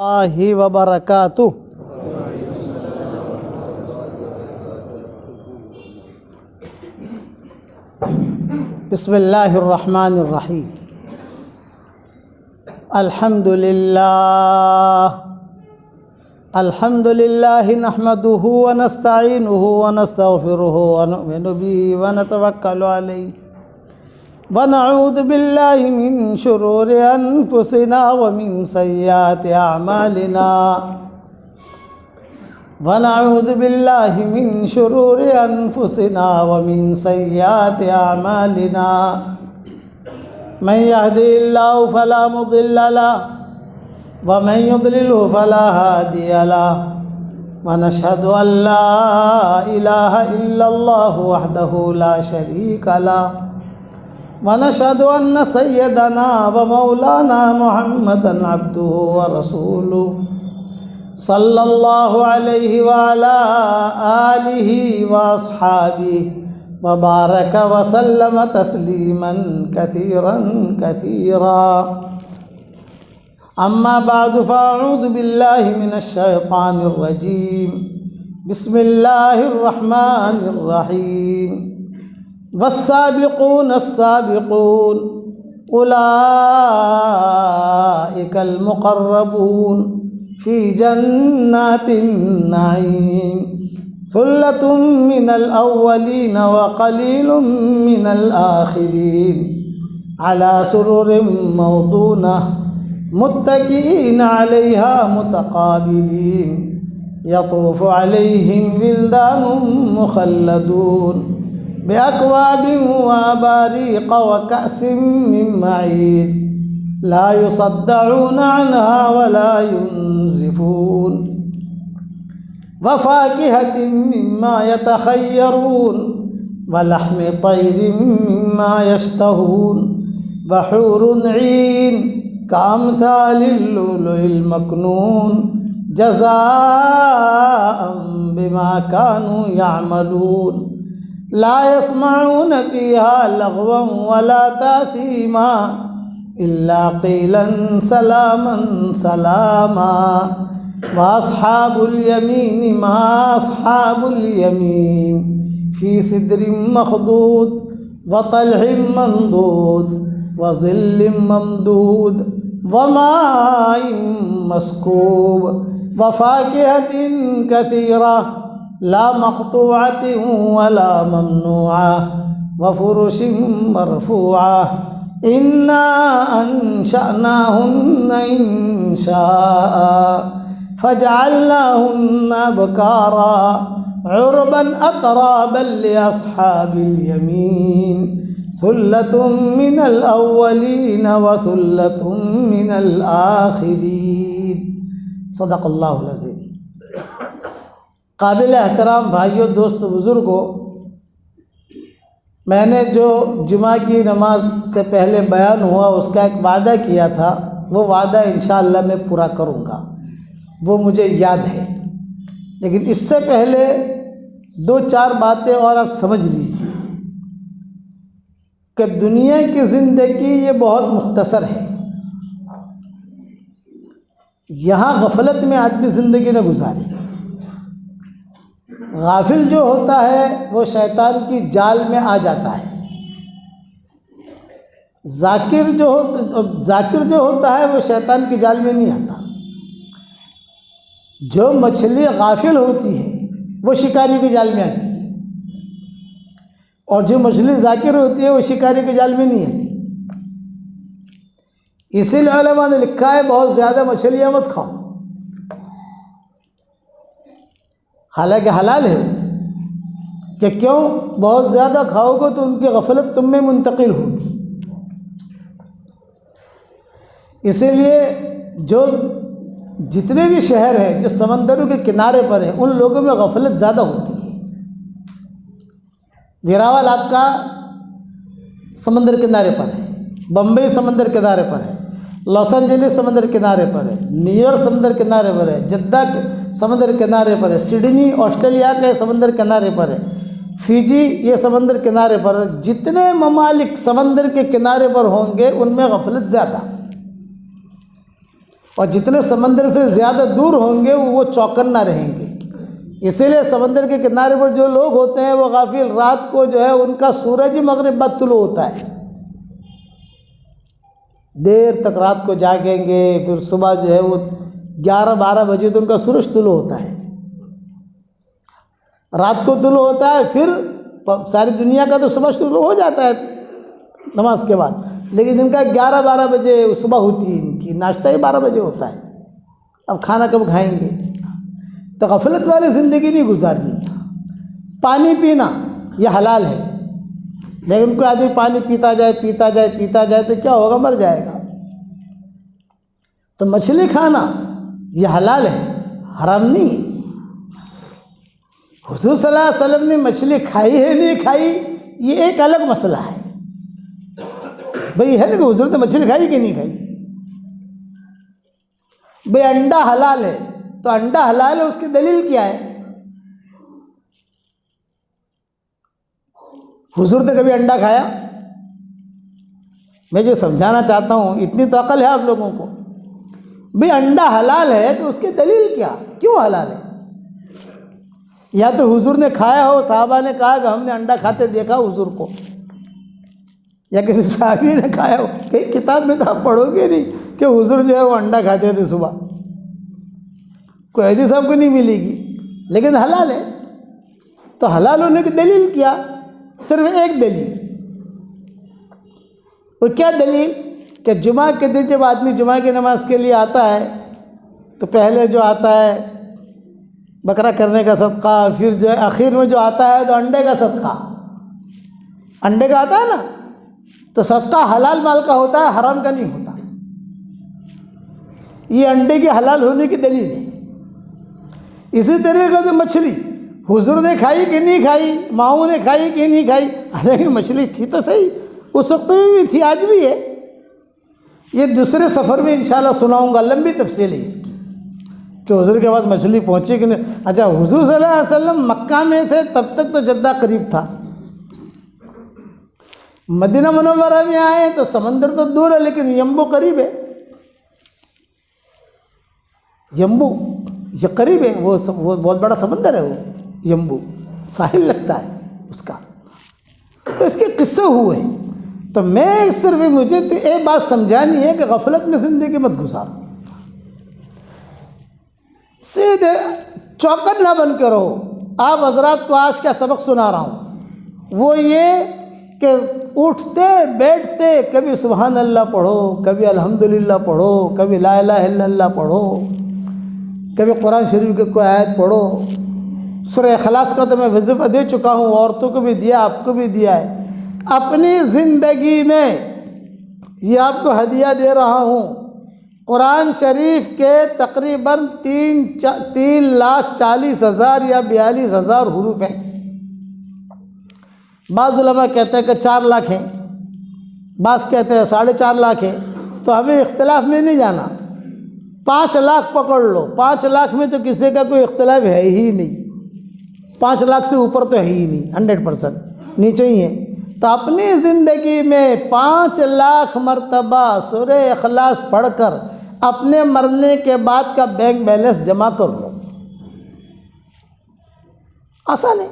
اللہ وبرکاتہ۔ بسم اللہ الرحمن الرحیم۔ الحمد للہ نحمدہ ونستعینہ ونستغفرہ ونؤمن بہ ونتوکل علیہ ونعوذ باللہ من شرور انفسنا ومن سیئات اعمالنا ونعوذ باللہ من شرور انفسنا ومن سیئات اعمالنا من یهدہ اللہ فلا مضل له ومن يضلل فلا هادي له ونشهد أن لا إله إلا الله وحده لا شريك له ونشهد أن سيدنا ومولانا محمدا عبده ورسوله صلى الله عليه وعلى آله وأصحابه وبارك وسلم تسليما كثيرا كثيرا اما بعد فاعوذ باللہ من الشیطان الرجیم بسم اللہ الرحمن الرحیم والسابقون السابقون اولئک المقربون فی جنات النعیم ثلۃ من الاولین وقلیل من الآخرین علی سرر موضونہ متکئین علیہا متقابلین یطوف علیہم ولدان مخلدون بأکواب واباریق وکأس من معین لا یصدعون عنہا ولا ینزفون وفاکہۃ مما یتخیرون ولحم طیر مما یشتہون وحور عین کامثال اللؤلؤ المکنون جزاء بما كانوا يعملون لا يسمعون فيها لغوا ولا تأثيما إلا قيلا سلاما سلاما وأصحاب اليمين ما أصحاب اليمين في سدر مخضود وطلح منضود وظل ممدود وماء مسكوب وفاكهة كثيرة لا مقطوعة ولا ممنوعة وفرش مرفوعة إنا أنشأناهن إنشاء فجعلناهن أبكارا عربا أترابا لأصحاب اليمين ثلۃ من الاولین وثلۃ من الآخرین۔ صدق اللہ العظیم۔ قابل احترام بھائیوں، دوست بزرگوں، میں نے جو جمعہ کی نماز سے پہلے بیان ہوا اس کا ایک وعدہ کیا تھا، وہ وعدہ انشاءاللہ میں پورا کروں گا، وہ مجھے یاد ہے۔ لیکن اس سے پہلے دو چار باتیں اور آپ سمجھ لیجیے کہ دنیا کی زندگی یہ بہت مختصر ہے۔ یہاں غفلت میں آدمی زندگی نہ گزارے۔ غافل جو ہوتا ہے وہ شیطان کی جال میں آ جاتا ہے، ذاکر جو ہوتا ہے وہ شیطان کی جال میں نہیں آتا۔ جو مچھلی غافل ہوتی ہے وہ شکاری کی جال میں آتی ہے، اور جو مچھلی ذاکر ہوتی ہے وہ شکاری کے جال میں نہیں آتی۔ اسی لیے علماء نے لکھا ہے بہت زیادہ مچھلیاں مت کھاؤ، حالانکہ حلال ہے کہ کیوں بہت زیادہ کھاؤ گے تو ان کی غفلت تم میں منتقل ہوگی۔ اسی لیے جو جتنے بھی شہر ہیں جو سمندروں کے کنارے پر ہیں ان لوگوں میں غفلت زیادہ ہوتی ہے۔ ویراول آپ کا سمندر کنارے پر ہے، بمبئی سمندر کنارے پر ہے، لاس اینجلس سمندر کنارے پر ہے، نیو یارک سمندر کنارے پر ہے، جدہ سمندر کنارے پر ہے، سڈنی آسٹریلیا کے سمندر کنارے پر ہے، فیجی یہ سمندر کنارے پر ہے۔ جتنے ممالک سمندر کے کنارے پر ہوں گے ان میں غفلت زیادہ، اور جتنے سمندر سے زیادہ دور ہوں گے وہ چوکنا رہیں گے. اسی لیے سمندر کے کنارے پر جو لوگ ہوتے ہیں وہ غافل، رات کو جو ہے ان کا سورج ہی مغرب بعد طلوع ہوتا ہے، دیر تک رات کو جاگیں گے، پھر صبح جو ہے وہ 11-12 بجے تو ان کا سورج طلوع ہوتا ہے، رات کو طلوع ہوتا ہے، پھر ساری دنیا کا تو صبح شروع ہو جاتا ہے نماز کے بعد، لیکن ان کا 11-12 بجے صبح ہوتی ہے، ان کی ناشتہ ہی 12 بجے ہوتا ہے. اب کھانا کب کھائیں گے؟ تو غفلت والی زندگی نہیں گزارنی. پانی پینا یہ حلال ہے، لیکن کوئی آدمی پانی پیتا جائے تو کیا ہوگا؟ مر جائے گا. تو مچھلی کھانا یہ حلال ہے، حرام نہیں ہے. حضور صلی اللہ علیہ وسلم نے مچھلی کھائی ہے نہیں کھائی یہ ایک الگ مسئلہ ہے. بھئی ہے نا کہ حضور نے مچھلی کھائی کہ نہیں کھائی. بھئی انڈا حلال ہے تو انڈا حلال ہے، اس کی دلیل کیا ہے؟ حضور نے کبھی انڈا کھایا؟ میں جو سمجھانا چاہتا ہوں، اتنی تو عقل ہے آپ لوگوں کو. بھئی انڈا حلال ہے تو اس کی دلیل کیا؟ کیوں حلال ہے؟ یا تو حضور نے کھایا ہو، صحابہ نے کہا کہ ہم نے انڈا کھاتے دیکھا حضور کو، یا کسی صحابی نے کھایا ہو. کہیں کتاب میں تو آپ پڑھو گے نہیں کہ حضور جو ہے وہ انڈا کھاتے تھے صبح، کوئی حدیث آپ کو نہیں ملے گی. لیکن حلال ہے تو حلال ہونے کی دلیل کیا؟ صرف ایک دلیل. وہ کیا دلیل؟ کہ جمعہ کے دن جب آدمی جمعہ کی نماز کے لیے آتا ہے تو پہلے جو آتا ہے بکرا کرنے کا صدقہ، پھر جو ہے آخر میں جو آتا ہے تو انڈے کا صدقہ. انڈے کا آتا ہے نا، تو صدقہ حلال مال کا ہوتا ہے، حرام کا نہیں ہوتا. یہ انڈے کے حلال ہونے کی دلیل ہے. اسی طریقے سے مچھلی حضور نے کھائی کہ نہیں کھائی، ماؤں نے کھائی کہ نہیں کھائی. حالانکہ مچھلی تھی تو صحیح، اس وقت میں بھی تھی، آج بھی ہے. یہ دوسرے سفر میں انشاءاللہ سناؤں گا، لمبی تفصیل ہے اس کی کہ حضور کے بعد مچھلی پہنچی کہ نہیں. اچھا، حضور صلی اللہ علیہ وسلم مکہ میں تھے تب تک تو جدہ قریب تھا. مدینہ منورہ میں آئے تو سمندر تو دور ہے لیکن یمبو قریب ہے. یمبو یہ قریب ہے، وہ بہت بڑا سمندر ہے. وہ یمبو ساحل لگتا ہے اس کا. تو اس کے قصے ہوئے ہیں. تو میں صرف مجھے ایک بات سمجھانی ہے کہ غفلت میں زندگی مت گزارو، سیدھے چوکن نہ بن کے رہو. آپ حضرات کو آج کیا سبق سنا رہا ہوں وہ یہ کہ اٹھتے بیٹھتے کبھی سبحان اللہ پڑھو، کبھی الحمدللہ پڑھو، کبھی لا الہ الا اللہ پڑھو، کبھی قرآن شریف کی کوئی آیت پڑھو. سورہ اخلاص کا تو میں وظیفہ دے چکا ہوں، عورتوں کو بھی دیا، آپ کو بھی دیا ہے. اپنی زندگی میں یہ آپ کو ہدیہ دے رہا ہوں. قرآن شریف کے تقریباً 3,40,000 یا 42,000 حروف ہیں. بعض علماء کہتے ہیں کہ 4 لاکھ ہیں، بعض کہتے ہیں 4.5 لاکھ ہیں. تو ہمیں اختلاف میں نہیں جانا. 5 لاکھ پکڑ لو. 5 لاکھ میں تو کسی کا کوئی اختلاف ہے ہی نہیں. 5 لاکھ سے اوپر تو ہے ہی نہیں، 100% نیچے ہی ہے. تو اپنی زندگی میں 5 لاکھ مرتبہ سورہ اخلاص پڑھ کر اپنے مرنے کے بعد کا بینک بیلنس جمع کر لو. آسان ہے.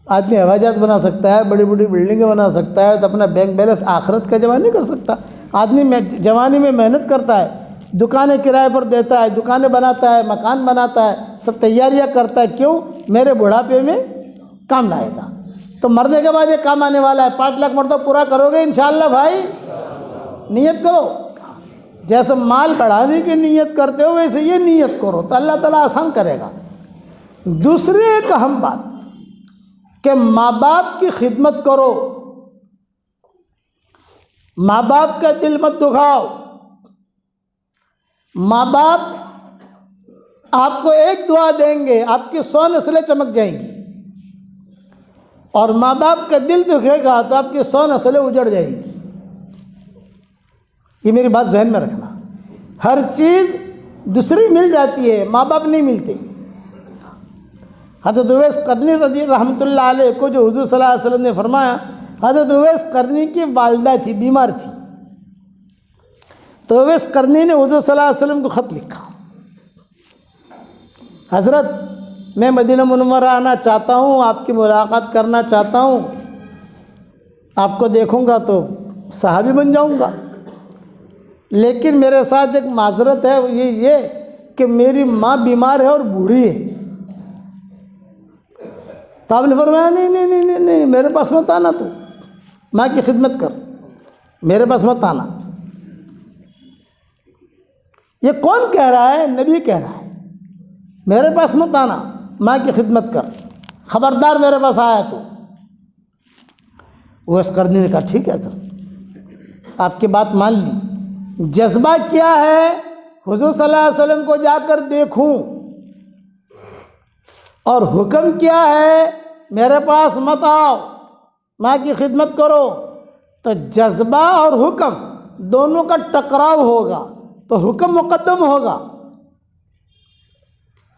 آدمی ہوائی جہاز بنا سکتا ہے، بڑی بڑی بلڈنگیں بنا سکتا ہے، تو اپنا بینک بیلنس آخرت کا جمع نہیں کر سکتا. آدمی جوانی میں محنت کرتا ہے، دکانیں کرائے پر دیتا ہے، دکانیں بناتا ہے، مکان بناتا ہے، سب تیاریاں کرتا ہے. کیوں؟ میرے بڑھاپے میں کام آئے گا. تو مرنے کے بعد یہ کام آنے والا ہے. 5 لاکھ مرتبہ پورا کرو گے انشاءاللہ بھائی؟ نیت کرو. جیسے مال بڑھانے کی نیت کرتے ہو ویسے یہ نیت کرو تو اللہ تعالیٰ آسان کرے گا. دوسری ایک اہم بات کہ ماں باپ کی خدمت کرو. ماں باپ کا دل مت دکھاؤ. ماں باپ آپ کو ایک دعا دیں گے، آپ کی 100 نسلیں چمک جائیں گی. اور ماں باپ کا دل دکھے گا تو آپ کی 100 نسلیں اجڑ جائیں گی. یہ میری بات ذہن میں رکھنا. ہر چیز دوسری مل جاتی ہے، ماں باپ نہیں ملتے. حضرت اویس قرنی رضی رحمۃ اللہ علیہ کو جو حضور صلی اللہ علیہ وسلم نے فرمایا، حضرت اویس قرنی کی والدہ تھی، بیمار تھی. تو اویس قرنی نے حضور صلی اللہ علیہ وسلم کو خط لکھا، حضرت میں مدینہ منورہ آنا چاہتا ہوں، آپ کی ملاقات کرنا چاہتا ہوں، آپ کو دیکھوں گا تو صحابی بن جاؤں گا، لیکن میرے ساتھ ایک معذرت ہے، وہ یہ کہ میری ماں بیمار ہے اور بوڑھی ہے۔ تو آپ نے فرمایا نہیں نہیں نہیں نہیں نہیں، میرے پاس مت آنا، تو ماں کی خدمت کر، میرے پاس مت آنا۔ یہ کون کہہ رہا ہے؟ نبی کہہ رہا ہے، میرے پاس مت آنا، ماں کی خدمت کر، خبردار میرے پاس آیا تو۔ اویس قرنی نے کہا ٹھیک ہے حضرت، آپ کی بات مان لی۔ جذبہ کیا ہے؟ حضور صلی اللہ علیہ وسلم کو جا کر دیکھوں، اور حکم کیا ہے؟ میرے پاس مت آؤ، ماں کی خدمت کرو۔ تو جذبہ اور حکم دونوں کا ٹکراؤ ہوگا تو حکم مقدم ہوگا،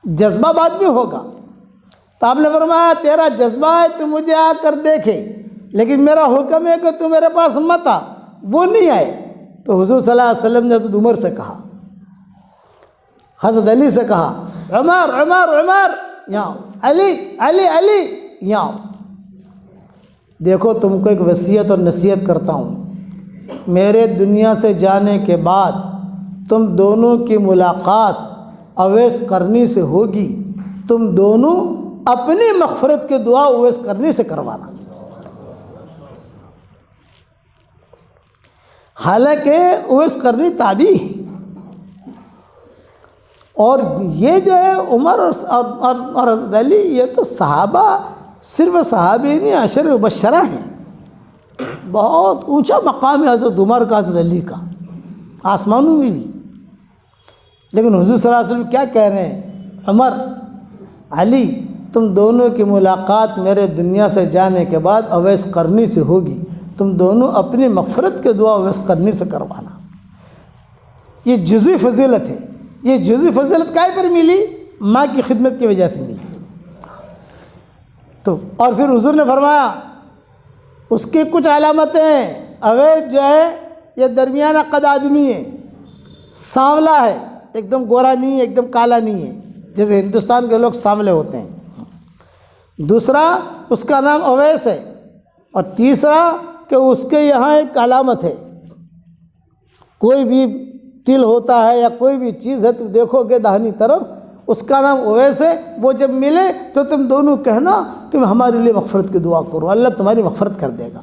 جذبہ بعد میں ہوگا۔ تو آپ نے فرمایا تیرا جذبہ ہے تو مجھے آ کر دیکھے، لیکن میرا حکم ہے کہ تو میرے پاس مت آ۔ وہ نہیں آئے تو حضور صلی اللہ علیہ وسلم نے حضرت عمر سے کہا، حضرت علی سے کہا، عمر عمر عمر یہاں آؤ، علی علی علی یہاں آؤ، دیکھو تم کو ایک وصیت اور نصیحت کرتا ہوں، میرے دنیا سے جانے کے بعد تم دونوں کی ملاقات اویس قرنی سے ہوگی، تم دونوں اپنی مغفرت کی دعا اویس قرنی سے کروانا۔ حالانکہ اویس قرنی تابعی ہے، اور یہ جو ہے عمر اور حضرت علی، یہ تو صحابہ، صرف صحابی نہیں، عشر مبشرہ ہیں، بہت اونچا مقام ہے حضرت عمر کا، حضرت علی کا، آسمانوں میں بھی۔ لیکن حضور صلی اللہ علیہ وسلم کیا کہہ رہے ہیں؟ عمر، علی، تم دونوں کی ملاقات میرے دنیا سے جانے کے بعد اویس قرنی سے ہوگی، تم دونوں اپنی مغفرت کے دعا اویس قرنی سے کروانا۔ یہ جزوی فضیلت ہے، یہ جزوی فضیلت کائے پر ملی؟ ماں کی خدمت کی وجہ سے ملی۔ تو اور پھر حضور نے فرمایا اس کی کچھ علامتیں ہیں، اویس جو ہے یہ درمیانہ قد آدمی ہے، سانولا ہے، ایک دم گورا نہیں ہے، ایک دم کالا نہیں ہے، جیسے ہندوستان کے لوگ سانولے ہوتے ہیں۔ دوسرا اس کا نام اویس ہے، اور تیسرا کہ اس کے یہاں ایک علامت ہے، کوئی بھی تل ہوتا ہے یا کوئی بھی چیز ہے تو دیکھو گے داہنی طرف، اس کا نام اویس ہے، وہ جب ملے تو تم دونوں کہنا کہ ہمارے لیے مغفرت کی دعا کرو، اللہ تمہاری مغفرت کر دے گا۔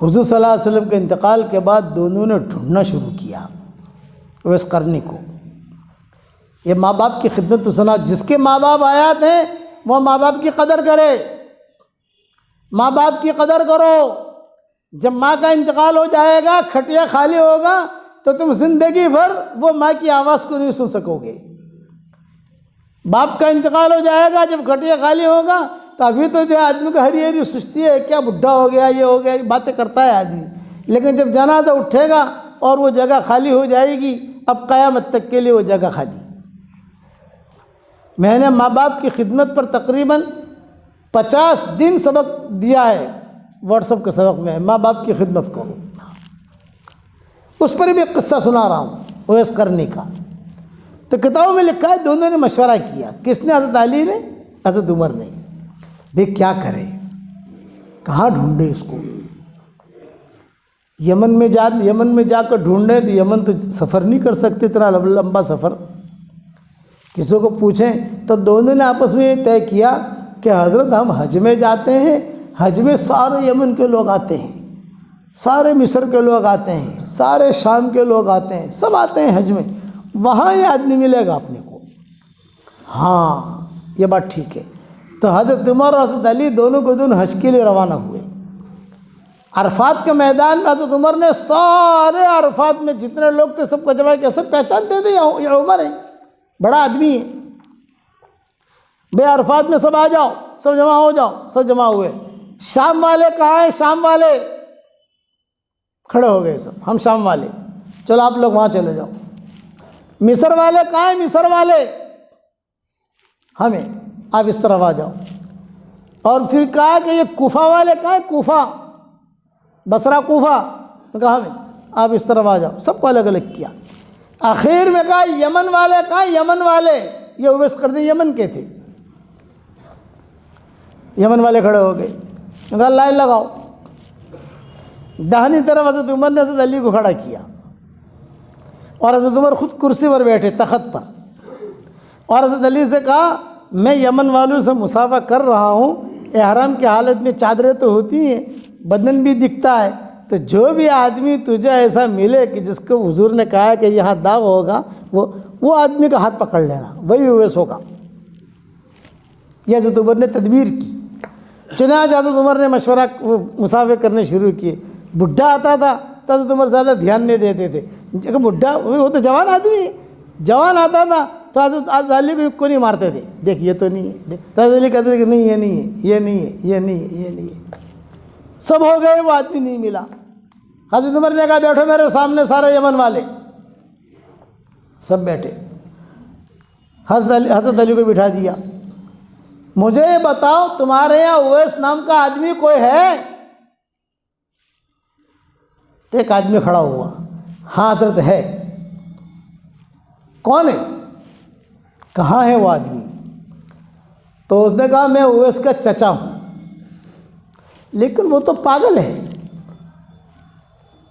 حضور صلی اللہ علیہ وسلم کے انتقال کے بعد دونوں نے ڈھونڈنا شروع کیا اویس قرنی کو۔ یہ ماں باپ کی خدمت تو سنا، جس کے ماں باپ حیات ہیں وہ ماں باپ کی قدر کرے، ماں باپ کی قدر کرو۔ جب ماں کا انتقال ہو جائے گا، کھٹیا خالی ہوگا، تو تم زندگی بھر وہ ماں کی آواز کو نہیں سن سکو گے۔ باپ کا انتقال ہو جائے گا، جب کھٹیا خالی ہوگا تو ابھی تو جو آدمی کو ہری ہری سستی ہے، کیا بڈھا ہو گیا، یہ ہو گیا، باتیں کرتا ہے آدمی، لیکن جب جنازہ اٹھے گا اور وہ جگہ خالی ہو جائے گی، اب قیامت تک کے لیے وہ جگہ خالی۔ میں نے ماں باپ کی خدمت پر تقریباً 50 دن سبق دیا ہے، واٹس ایپ کے سبق میں، ماں باپ کی خدمت کو، اس پر بھی ایک قصہ سنا رہا ہوں اویس قرنی کا۔ تو کتابوں میں لکھا ہے دونوں نے مشورہ کیا، کس نے؟ حضرت علی نے، حضرت عمر نے، بھئی کیا کرے، کہاں ڈھونڈے اس کو؟ یمن میں جا کر ڈھونڈے تو یمن تو سفر نہیں کر سکتے، اتنا لمبا سفر، کسی کو پوچھیں۔ تو دونوں نے آپس میں یہ طے کیا کہ حضرت ہم حج میں جاتے ہیں، حج میں سارے یمن کے لوگ آتے ہیں، سارے مصر کے لوگ آتے ہیں، سارے شام کے لوگ آتے ہیں، سب آتے ہیں حج میں، وہاں یہ آدمی ملے گا اپنے کو۔ ہاں یہ بات ٹھیک ہے۔ تو حضرت عمر اور حضرت علی دونوں کو دونوں حج کے لیے روانہ ہوئے۔ عرفات کے میدان میں حضرت عمر نے سارے عرفات میں جتنے لوگ تھے سب کو جمع کیا، سب پہچانتے تھے یہ عمر ہے، بڑا آدمی ہے، بے عرفات میں سب آ جاؤ، سب جمع ہو جاؤ، سب جمع ہوئے۔ شام والے کہاں ہیں؟ شام والے کھڑے ہو گئے، سب ہم شام والے، چلو آپ لوگ وہاں چلے جاؤ۔ مصر والے کہاں ہیں؟ مصر والے ہمیں، آپ اس طرف آ جاؤ۔ اور پھر کہا کہ یہ کوفہ والے کہاں ہیں؟ کوفہ، بصرہ کوفہ، کہا ہمیں، آپ اس طرف آ جاؤ، سب کو الگ الگ کیا۔ آخر میں کہا یمن والے، کہا یمن والے، یہ اویس قرنی یمن کے تھے۔ یمن والے کھڑے ہو گئے، کہا لائن لگاؤ۔ داہنی طرف حضرت عمر نے حضرت علی کو کھڑا کیا، اور حضرت عمر خود کرسی پر بیٹھے، تخت پر، اور حضرت علی سے کہا میں یمن والوں سے مصافحہ کر رہا ہوں، احرام کی حالت میں چادریں تو ہوتی ہیں، بدن بھی دکھتا ہے، تو جو بھی آدمی تجھے ایسا ملے کہ جس کو حضور نے کہا ہے کہ یہاں داغ ہوگا، وہ آدمی کا ہاتھ پکڑ لینا، وہی اویس ہوگا۔ یہ حضرت عمر نے تدبیر کی۔ چنانچہ حضرت عمر نے مشورہ مصافحہ کرنے شروع کیے۔ بڈھا آتا تھا تو حضرت عمر زیادہ دھیان نہیں دیتے تھے، کہ بڈھا وہ تو جوان آدمی ہے، جوان آتا تھا تو حضرت علی کو نہیں مارتے تھے، دیکھ یہ تو نہیں ہے، تو حضرت علی کہتے تھے کہ نہیں یہ نہیں ہے، یہ نہیں ہے، یہ نہیں ہے، یہ نہیں ہے۔ سب ہو گئے، وہ آدمی نہیں ملا۔ حضرت عمر نے کہا بیٹھو میرے سامنے سارے یمن والے، سب بیٹھے۔ حضرت علی کو بٹھا دیا۔ مجھے بتاؤ تمہارے یہاں اویس نام کا آدمی کوئی ہے؟ تو ایک آدمی کھڑا ہوا، ہاں حضرت ہے۔ کون ہے؟ کہاں ہے وہ آدمی؟ تو اس نے کہا میں اویس کا چچا ہوں، لیکن وہ تو پاگل ہے،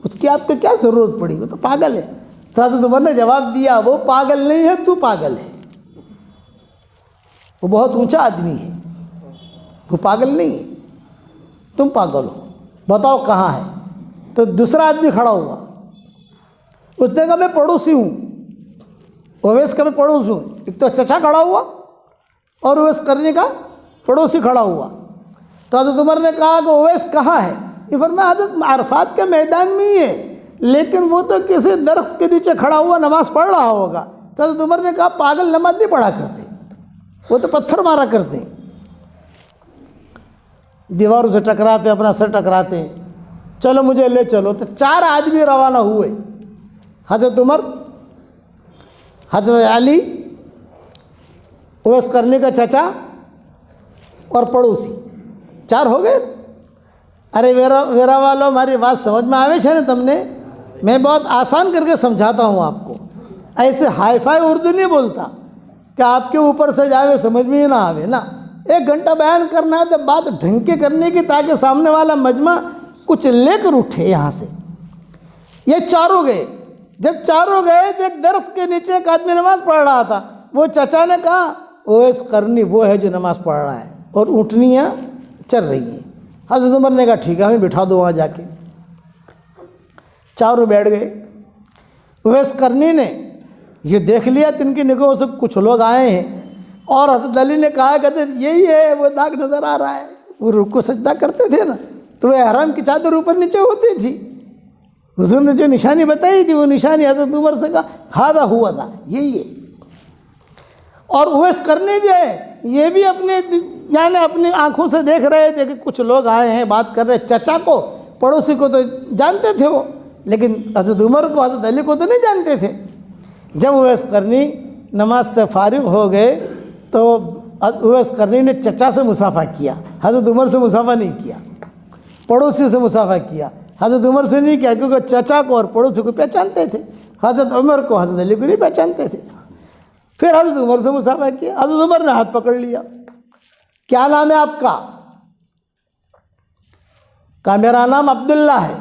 اس کی آپ کو کیا ضرورت پڑی، وہ تو پاگل ہے۔ تو حضرت عمر نے جواب دیا وہ پاگل نہیں ہے، تو پاگل ہے، وہ بہت اونچا آدمی ہے، وہ پاگل نہیں ہے، تم پاگل ہو، بتاؤ کہاں ہے؟ تو دوسرا آدمی کھڑا ہوا، اس نے کہا میں پڑوسی ہوں، اویس کا میں پڑوسی ہوں۔ ایک تو چچا کھڑا ہوا اور اویس قرنی کا پڑوسی کھڑا ہوا۔ تو حضرت عمر نے کہا کہ اویس کہاں ہے؟ یہ فرمایا حضرت عرفات کے میدان میں ہی ہے، لیکن وہ تو کسی درخت کے نیچے کھڑا ہوا نماز پڑھ رہا ہوگا۔ تو حضرت عمر نے کہا پاگل نماز نہیں پڑھا کرتے، وہ تو پتھر مارا کرتے ہیں، دیواروں سے ٹکراتے، اپنا سر ٹکراتے ہیں، چلو مجھے لے چلو۔ تو 4 آدمی روانہ ہوئے، حضرت عمر، حضرت علی، اویس قرنی کا چچا اور پڑوسی، 4 ہو گئے۔ ارے ویرا والو ہماری بات سمجھ میں آوے ہے نا تم نے؟ میں بہت آسان کر کے سمجھاتا ہوں آپ کو، ایسے ہائی فائی اردو نہیں بولتا کہ آپ کے اوپر سے جاوے سمجھ میں ہی نہ آوے نا۔ 1 گھنٹہ بیان کرنا ہے تو بات ڈھنگ کے کرنے کی، تاکہ سامنے والا مجمع کچھ لے کر اٹھے یہاں سے۔ یہ 4 گئے، جب 4 گئے تو ایک درخت کے نیچے ایک آدمی نماز پڑھ رہا تھا۔ وہ چچا نے کہا اویس قرنی وہ ہے جو نماز پڑھ رہا ہے اور اونٹنیاں چل رہی ہیں۔ حضرت عمر نے کہا ٹھیک ہے ہمیں بٹھا دو وہاں جا کے۔ 4 بیٹھ گئے۔ اویس قرنی نے یہ دیکھ لیا تو ان کی نگاہوں سے کچھ لوگ آئے ہیں، اور حضرت علی نے کہا کہتے یہی ہے وہ داغ نظر آ رہا ہے، وہ رکوع سجدہ کرتے تھے نا تو وہ احرام کی چادر اوپر نیچے ہوتی تھی، حضور نے جو نشانی بتائی تھی وہ نشانی حضرت عمر سے کہا ہذا ہوا تھا، یہی ہے۔ اور اویس قرنی جو ہے یہ بھی اپنی آنکھوں سے دیکھ رہے تھے کہ کچھ لوگ آئے ہیں بات کر رہے، چچا کو پڑوسی کو تو جانتے تھے وہ، لیکن حضرت عمر کو حضرت علی کو تو نہیں جانتے تھے۔ جب اویس قرنی نماز سے فارغ ہو گئے تو اویس قرنی نے چچا سے مصافحہ کیا، حضرت عمر سے مصافحہ نہیں کیا، پڑوسی سے مصافحہ کیا، حضرت عمر سے نہیں کیا، کیونکہ چچا کو اور پڑوسی کو پہچانتے تھے، حضرت عمر کو حضرت علی کو نہیں پہچانتے تھے۔ پھر حضرت عمر سے مصافحہ کیا، حضرت عمر نے ہاتھ پکڑ لیا، کیا نام ہے آپ کا؟ کہا میرا نام عبداللہ ہے۔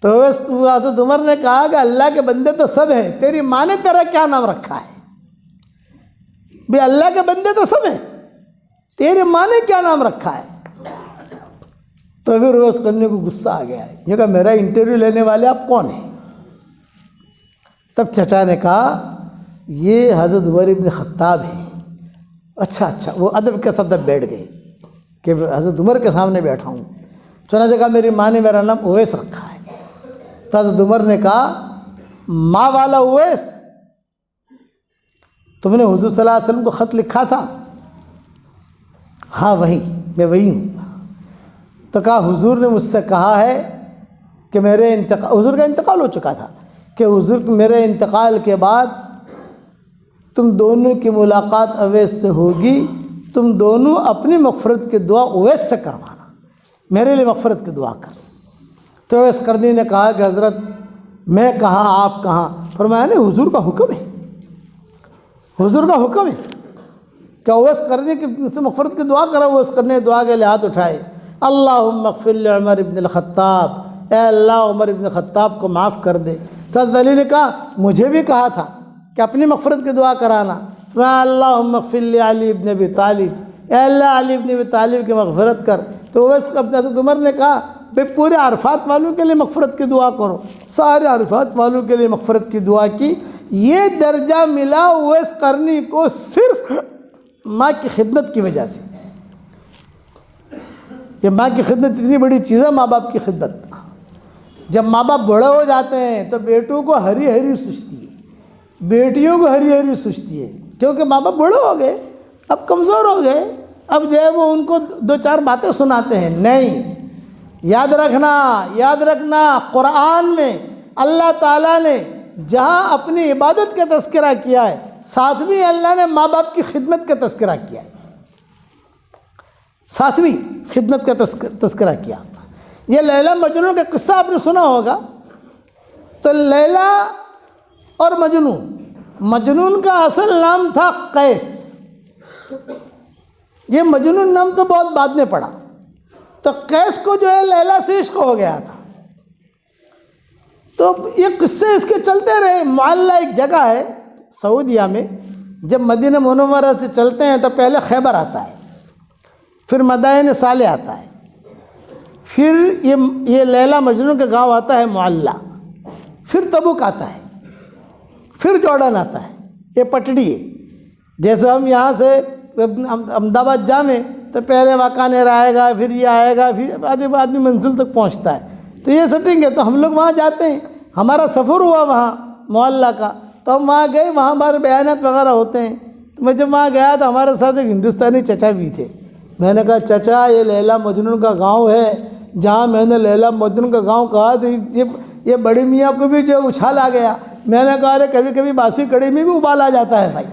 تو حضرت عمر نے کہا کہ اللہ کے بندے تو سب ہیں، تیری ماں نے تیرا کیا نام رکھا ہے؟ بھی اللہ کے بندے تو سب ہیں، تیری ماں نے کیا نام رکھا ہے؟ تو پھر اویس قرنی کو غصہ آ گیا ہے، یہ کہا میرا انٹرویو لینے والے آپ کون ہیں؟ تب چچا نے کہا یہ حضرت عمر ابن خطاب ہیں۔ اچھا وہ ادب کے ساتھ بیٹھ گئے کہ حضرت عمر کے سامنے بیٹھا ہوں۔ چنانچہ کہا میری ماں نے میرا نام اویس رکھا ہے۔ تو حضرت عمر نے کہا ماں والا اویس، تم نے حضور صلی اللہ علیہ وسلم کو خط لکھا تھا؟ ہاں وہی، میں وہی ہوں۔ تو کہا حضور نے مجھ سے کہا ہے کہ حضور کا انتقال ہو چکا تھا، کہ حضور میرے انتقال کے بعد تم دونوں کی ملاقات اویس سے ہوگی، تم دونوں اپنی مغفرت کی دعا اویس سے کروانا، میرے لیے مغفرت کی دعا کر۔ تو اویس قرنی نے کہا کہ حضرت میں کہاں آپ کہاں؟ فرمایا نہیں، حضور کا حکم ہے، حضور کا حکم ہے کہ اویس قرنی کی سے مغفرت کی دعا کرا۔ اویس قرنی نے دعا کے لیے ہاتھ اٹھائے، اللہم اغفر لعمر ابن الخطاب، اے اللہ عمر ابن خطاب کو معاف کر دے۔ تو حضرت علی نے کہا مجھے بھی کہا تھا کہ اپنی مغفرت کی دعا کرانا۔ اللہم اغفر لعلی ابن ابی طالب، اے اللہ علی ابن ابی طالب کی مغفرت کر۔ تو اویس حضرت عمر نے کہا بھئی پورے عرفات والوں کے لیے مغفرت کی دعا کرو۔ سارے عرفات والوں کے لیے مغفرت کی دعا کی۔ یہ درجہ ملا اویس قرنی کو صرف ماں کی خدمت کی وجہ سے۔ یہ ماں کی خدمت اتنی بڑی چیز ہے، ماں باپ کی خدمت۔ جب ماں باپ بڑے ہو جاتے ہیں تو بیٹوں کو ہری ہری سوچتی ہے، بیٹیوں کو ہری ہری سوچتی ہے، کیونکہ ماں باپ بڑے ہو گئے، اب کمزور ہو گئے، اب جو ہے وہ ان کو دو چار باتیں سناتے ہیں۔ نہیں، یاد رکھنا قرآن میں اللہ تعالیٰ نے جہاں اپنی عبادت کا تذکرہ کیا ہے، ساتھ بھی اللہ نے ماں باپ کی خدمت کا تذکرہ کیا ہے، ساتویں خدمت کا تذکرہ کیا۔ یہ لیلا مجنون کا قصہ آپ نے سنا ہوگا۔ تو لیلا اور مجنون کا اصل نام تھا قیس۔ یہ مجنون نام تو بہت بعد میں پڑا۔ تو قیس کو جو ہے لیلا سے عشق ہو گیا تھا۔ تو یہ قصے اس کے چلتے رہے۔ معلّہ ایک جگہ ہے سعودیہ میں، جب مدینہ منورہ سے چلتے ہیں تو پہلے خیبر آتا ہے، پھر مدائن صالح آتا ہے، پھر یہ لیلا مجنون کا گاؤں آتا ہے معلّہ، پھر تبوک آتا ہے، پھر جارڈن آتا ہے۔ یہ پٹڑی ہے۔ جیسے ہم یہاں سے احمد آباد جامیں تو پہلے واکانیر آئے گا، پھر یہ آئے گا، پھر آدمی منزل تک پہنچتا ہے۔ تو یہ سیٹنگ ہے۔ تو ہم لوگ وہاں جاتے ہیں، ہمارا سفر ہوا وہاں معلّہ کا، تو ہم وہاں گئے، وہاں ہمارے بیانات وغیرہ ہوتے ہیں۔ تو میں جب وہاں گیا تو ہمارے ساتھ ایک ہندوستانی چچا بھی تھے۔ میں نے کہا چچا یہ لیلا مجنون کا گاؤں ہے۔ جہاں میں نے لیلا مجنون کا گاؤں کہا تو یہ بڑی میاں کو بھی جو اچھال آ گیا۔ میں نے کہا ارے کبھی کبھی باسی کڑی میں بھی ابال آ جاتا ہے بھائی۔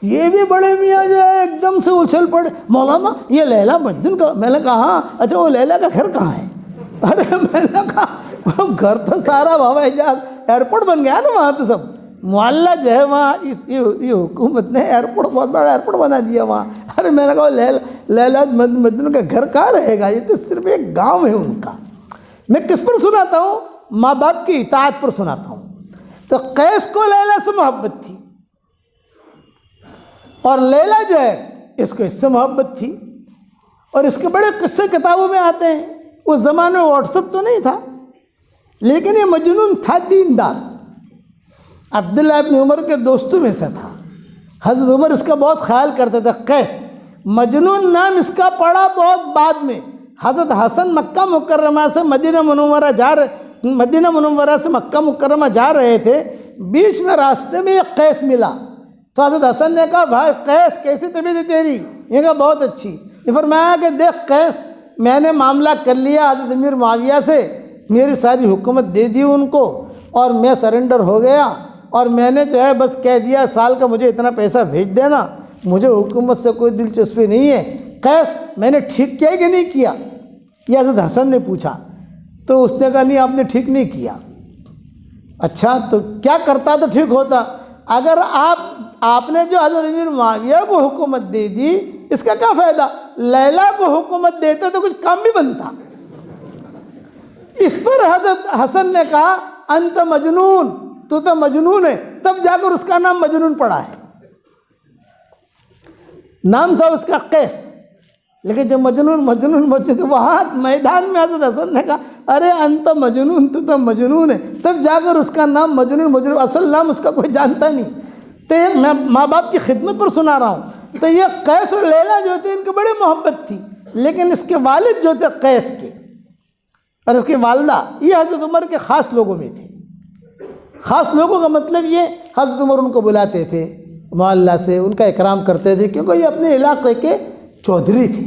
یہ بھی بڑے میاں جو ہے ایک دم سے اچھل پڑے، مولانا یہ لیلا مجنون کا۔ میں نے کہا ہاں، اچھا وہ لیلا کا گھر کہاں ہے؟ ارے میں نے کہا گھر تو سارا ہوائی جہاز ایئرپورٹ بن گیا نا وہاں تو سب۔ معلّہ جو ہے وہاں یہ حکومت نے ایئرپورٹ، بہت بڑا ایئرپورٹ بنا دیا وہاں۔ ارے میں نے کہا لیلا مجنون کا گھر کہاں رہے گا؟ یہ تو صرف ایک گاؤں ہے ان کا۔ میں کس پر سناتا ہوں؟ ماں باپ کی اطاعت پر سناتا ہوں۔ تو قیس کو لیلا سے محبت تھی، اور لیلا جو ہے اس کو اس سے محبت تھی۔ اور اس کے بڑے قصے کتابوں میں آتے ہیں۔ اس زمانے میں واٹس ایپ تو نہیں تھا، لیکن یہ مجنون تھا دیندار۔ عبداللہ ابن عمر کے دوستوں میں سے تھا۔ حضرت عمر اس کا بہت خیال کرتے تھے۔ قیس مجنون نام اس کا پڑا بہت بعد میں۔ حضرت حسن مکہ مکرمہ سے مدینہ منورہ سے مکہ مکرمہ جا رہے تھے، بیچ میں راستے میں ایک قیس ملا۔ تو حضرت حسن نے کہا بھائی قیس کیسی طبیعت ہے تیری؟ یہ کہا بہت اچھی۔ یہ فرمایا کہ دیکھ قیس، میں نے معاملہ کر لیا حضرت امیر معاویہ سے، میری ساری حکومت دے دی ان کو، اور میں سرنڈر ہو گیا، اور میں نے جو ہے بس کہہ دیا سال کا مجھے اتنا پیسہ بھیج دینا، مجھے حکومت سے کوئی دلچسپی نہیں ہے۔ قیس میں نے ٹھیک کیا کہ نہیں کیا؟ یہ حضرت حسن نے پوچھا۔ تو اس نے کہا نہیں آپ نے ٹھیک نہیں کیا۔ اچھا تو کیا کرتا تو ٹھیک ہوتا؟ اگر آپ نے جو حضرت امیر معاویہ کو حکومت دے دی، اس کا کیا فائدہ؟ لیلا کو حکومت دیتے تو کچھ کام بھی بنتا۔ اس پر حضرت حسن نے کہا انت مجنون، تو مجنون ہے۔ تب جا کر اس کا نام مجنون پڑا ہے۔ نام تھا اس کا قیس، لیکن جب مجنون وہاں میدان میں حضرت حسن نے کہا ارے انت مجنون، تو مجنون ہے، تب جا کر اس کا نام مجنون، اصل نام اس کا کوئی جانتا نہیں۔ تو یہ میں ماں باپ کی خدمت پر سنا رہا ہوں۔ تو یہ قیس اور لیلا جو تھے ان کی بڑی محبت تھی، لیکن اس کے والد جو تھے قیس کے اور اس کی والدہ، یہ حضرت عمر کے خاص لوگوں میں تھے۔ خاص لوگوں کا مطلب یہ حضرت عمر ان کو بلاتے تھے معلّہ سے، ان کا اکرام کرتے تھے، کیونکہ یہ اپنے علاقے کے چودھری تھے۔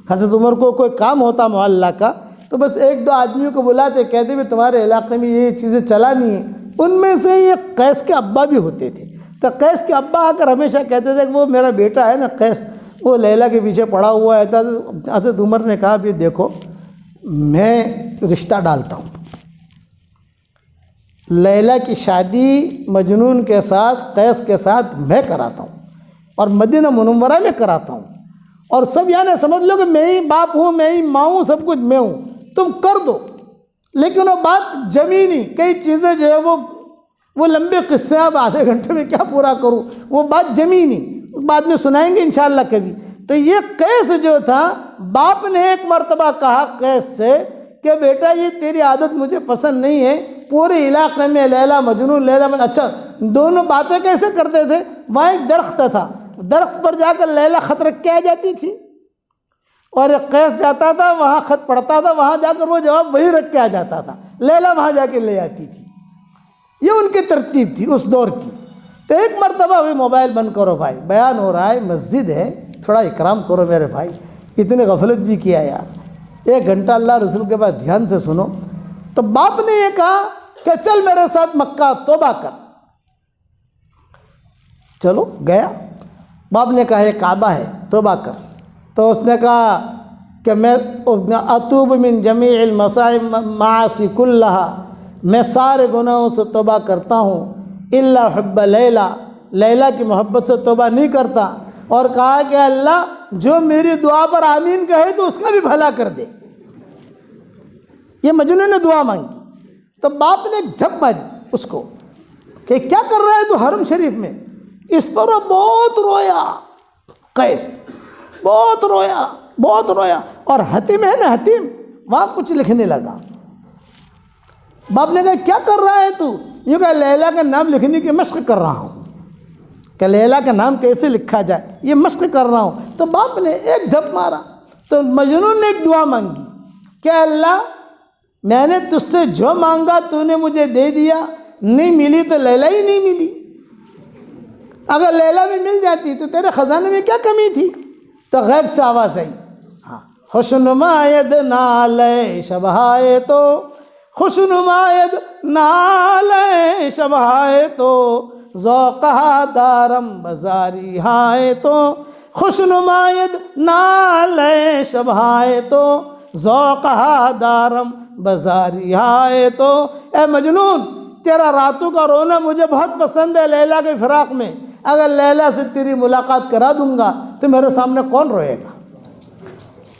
حضرت عمر کو کوئی کام ہوتا معلّہ کا تو بس ایک دو آدمیوں کو بلاتے، کہتے بھی تمہارے علاقے میں یہ چیزیں چلانی ہیں۔ ان میں سے یہ قیس کے ابا بھی ہوتے تھے۔ تو قیس کے ابا آ کر ہمیشہ کہتے تھے کہ وہ میرا بیٹا ہے نا قیس، وہ لیلا کے پیچھے پڑا ہوا ہے۔ حضرت عمر نے کہا بھی دیکھو میں رشتہ ڈالتا ہوں، لیلا کی شادی مجنون کے ساتھ، قیس کے ساتھ میں کراتا ہوں اور مدینہ منورہ میں کراتا ہوں، اور سب یعنی سمجھ لو کہ میں ہی باپ ہوں، میں ہی ماں ہوں، سب کچھ میں ہوں، تم کر دو۔ لیکن وہ بات جمی نہیں، کئی چیزیں جو ہے وہ لمبے قصے، اب آدھے گھنٹے میں کیا پورا کروں، وہ بات جمی نہیں، بعد میں سنائیں گے انشاءاللہ کبھی۔ تو یہ قیس جو تھا، باپ نے ایک مرتبہ کہا قیس سے کہ بیٹا یہ تیری عادت مجھے پسند نہیں ہے، پورے علاقے میں لیلا مجنون، لیلا مجنون۔ اچھا دونوں باتیں کیسے کرتے تھے؟ وہاں ایک درخت تھا، درخت پر جا کر لیلا خط رکھ کے آ جاتی تھی، اور ایک قیس جاتا تھا وہاں خط پڑھتا تھا، وہاں جا کر وہ جواب وہی رکھ کے آ جاتا تھا، لیلا وہاں جا کے لے آتی تھی۔ یہ ان کی ترتیب تھی اس دور کی۔ تو ایک مرتبہ بھی موبائل بند کرو بھائی، بیان ہو رہا ہے، مسجد ہے، تھوڑا اکرام کرو میرے بھائی، اتنی غفلت بھی کیا یار، ایک گھنٹہ اللہ رسول کے بعد دھیان سے سنو۔ تو باپ نے یہ کہا کہ چل میرے ساتھ مکہ توبہ کر، چلو گیا۔ باپ نے کہا یہ کعبہ ہے، توبہ کر۔ تو اس نے کہا کہ میں اتوب من جمیع المعاصی کلہا، میں سارے گناہوں سے توبہ کرتا ہوں، الا حب لیلا، لیلا کی محبت سے توبہ نہیں کرتا۔ اور کہا کہ اللہ جو میری دعا پر آمین کہے تو اس کا بھی بھلا کر دے۔ یہ مجنون نے دعا مانگی، تو باپ نے جھپ ماری اس کو کہ کیا کر رہا ہے تو حرم شریف میں۔ اس پر وہ بہت رویا، قیس بہت رویا، بہت رویا، اور حتیم ہے نا حتیم، وہاں کچھ لکھنے لگا۔ باپ نے کہا کیا کر رہا ہے تو؟ یوں کہ لیلا کا نام لکھنے کی مشق کر رہا ہوں، کہ لیلا کا نام کیسے لکھا جائے یہ مشق کر رہا ہوں۔ تو باپ نے ایک جھپ مارا، تو مجنون نے ایک دعا مانگی کہ اللہ میں نے تجھ سے جو مانگا تو نے مجھے دے دیا، نہیں ملی تو لیلا ہی نہیں ملی، اگر لیلا بھی مل جاتی تو تیرے خزانے میں کیا کمی تھی؟ تو غیب سے آواز آئی، ہاں خوشنماید نالے شبہائے تو، خوشنماید نالے شبہائے تو، ذوقہا دارم بزاری ہائے تو، خوشنماید نالے شبہائے تو، ذوقہا دارم بزاری ہائے تو۔ اے مجنون تیرا راتوں کا رونا مجھے بہت پسند ہے لیلا کے فراق میں، اگر لیلا سے تیری ملاقات کرا دوں گا تو میرے سامنے کون روئے گا؟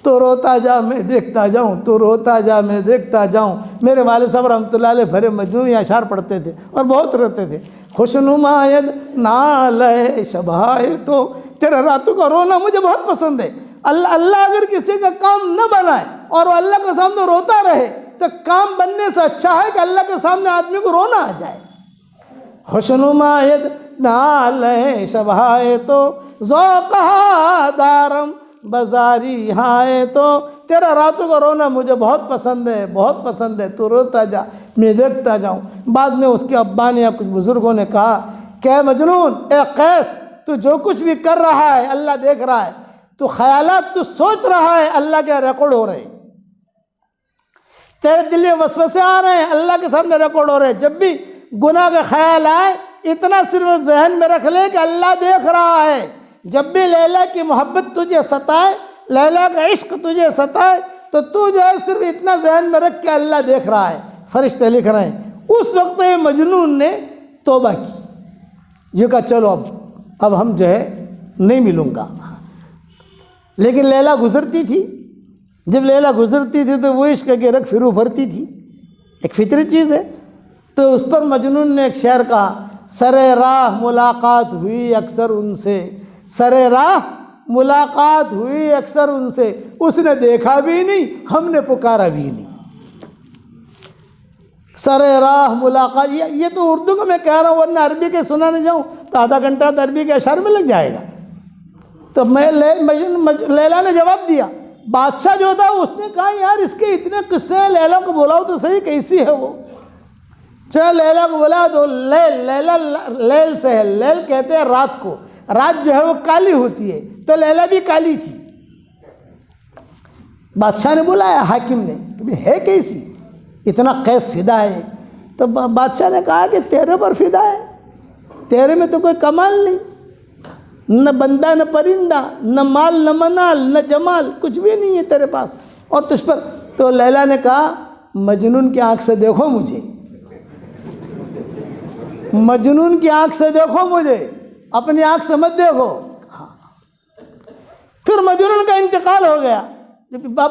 تو روتا جا میں دیکھتا جاؤں، تو روتا جا میں دیکھتا جاؤں۔ میرے والد صاحب رحمۃ اللہ علیہ بھرے مجنون اشعار پڑھتے تھے اور بہت روتے تھے۔ خوشنماید نالے شبہائے تو، تیرا راتوں کا رونا مجھے بہت پسند ہے۔ اللہ اگر کسی کا کام نہ بنائے اور وہ اللہ کے سامنے روتا رہے تو کام بننے سے اچھا ہے کہ اللہ کے سامنے آدمی کو رونا آ جائے۔ خوشنماید نالے شبہائے تو، ذوقہا دارم بزاری ہائے تو، تیرا راتوں کا رونا مجھے بہت پسند ہے، بہت پسند ہے، تو روتا جا میں دیکھتا جاؤں۔ بعد میں اس کے ابا نے یا کچھ بزرگوں نے کہا کہ اے مجنون، اے قیس، تو جو کچھ بھی کر رہا ہے اللہ دیکھ رہا ہے، تو خیالات تو سوچ رہا ہے اللہ کے ریکارڈ ہو رہے ہیں، تیرے دل میں وسوسے آ رہے ہیں اللہ کے سامنے ریکارڈ ہو رہے ہیں۔ جب بھی گناہ کا خیال آئے اتنا صرف ذہن میں رکھ لے کہ اللہ دیکھ رہا ہے۔ جب بھی لیلا کی محبت تجھے ستائے، لیلا کا عشق تجھے ستائے، تو تو جو ہے صرف اتنا ذہن میں رکھ کے اللہ دیکھ رہا ہے، فرشتے لکھ رہے ہیں۔ اس وقت یہ مجنون نے توبہ کی، یہ کہا چلو اب ہم جو ہے نہیں ملوں گا۔ لیکن لیلا گزرتی تھی، جب لیلا گزرتی تھی تو وہ عشق کے رگ پھر ابھرتی تھی، ایک فطری چیز ہے۔ تو اس پر مجنون نے ایک شعر کہا، سر راہ ملاقات ہوئی اکثر ان سے، سر راہ ملاقات ہوئی اکثر ان سے، اس نے دیکھا بھی نہیں ہم نے پکارا بھی نہیں۔ سر راہ ملاقات، یہ تو اردو کو میں کہہ رہا ہوں، ورنہ عربی کے سنانے جاؤں تو آدھا گھنٹہ تو عربی کے اشعار میں لگ جائے گا۔ تو لیلا نے جواب دیا، بادشاہ جو تھا اس نے کہا یار اس کے اتنے قصے ہیں، لیلا کو بلاؤ تو صحیح کیسی ہے وہ۔ چلو لیلا کو بلا دو، لیلا لیل سے ہے، لیل کہتے ہیں رات کو، رات جو ہے وہ کالی ہوتی ہے، تو لیلا بھی کالی تھی۔ بادشاہ نے بلایا حاکم نے کہ ہے کیسی، اتنا قیس فدا ہے۔ تو بادشاہ نے کہا کہ تیرے پر فدا ہے، تیرے میں تو کوئی کمال نہیں، نہ بندہ نہ پرندہ، نہ مال نہ منال نہ جمال، کچھ بھی نہیں ہے تیرے پاس، اور تجھ پر تو لیلا نے کہا مجنون کی آنکھ سے دیکھو مجھے، مجنون کی آنکھ سے دیکھو مجھے، اپنی آنکھ سے مت دیکھو۔ ہاں، پھر مجنون کا انتقال ہو گیا۔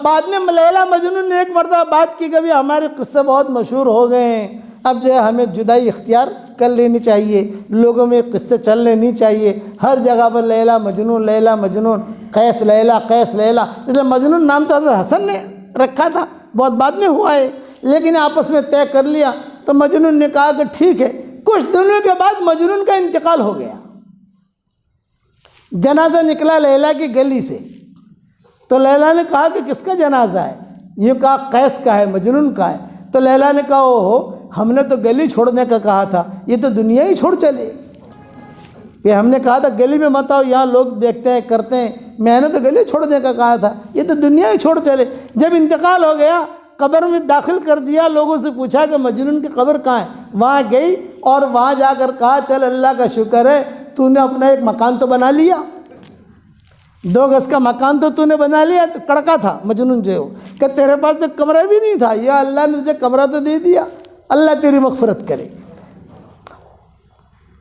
بعد میں لیلا مجنون نے ایک مرتبہ بات کی، کبھی ہمارے قصے بہت مشہور ہو گئے ہیں، اب جو ہے ہمیں جدائی اختیار کر لینی چاہیے، لوگوں میں قصے چلنے نہیں چاہیے، ہر جگہ پر لیلا مجنون، قیس لیلا قیس لیلا، اس لیے مجنون نام تو حضرت حسن نے رکھا تھا، بہت بعد میں ہوا ہے، لیکن آپس میں طے کر لیا۔ تو مجنون نے کہا کہ ٹھیک ہے۔ کچھ دنوں کے بعد مجنون کا انتقال ہو گیا، جنازہ نکلا لیلا کی گلی سے، تو لیلا نے کہا کہ کس کا جنازہ ہے؟ یہ کہا قیس کا ہے، مجنون کا ہے۔ تو لیلا نے کہا اوہو، ہم نے تو گلی چھوڑنے کا کہا تھا، یہ تو دنیا ہی چھوڑ چلے۔ یہ ہم نے کہا تھا گلی میں مت آؤ، یہاں لوگ دیکھتے ہیں کرتے ہیں، میں نے تو گلی چھوڑنے کا کہا تھا، یہ تو دنیا ہی چھوڑ چلے۔ جب انتقال ہو گیا، قبر میں داخل کر دیا، لوگوں سے پوچھا کہ مجنون کی قبر کہاں ہے؟ وہاں گئی اور وہاں جا کر کہا چل اللہ کا شکر ہے تو نے اپنا ایک مکان تو بنا لیا، 2 گز کا مکان تو نے بنا لیا۔ تو کڑکا تھا مجنون جو کہ تیرے پاس تو کمرہ بھی نہیں تھا، یا اللہ نے تجھے کمرہ تو دے دیا، اللہ تیری مغفرت کرے۔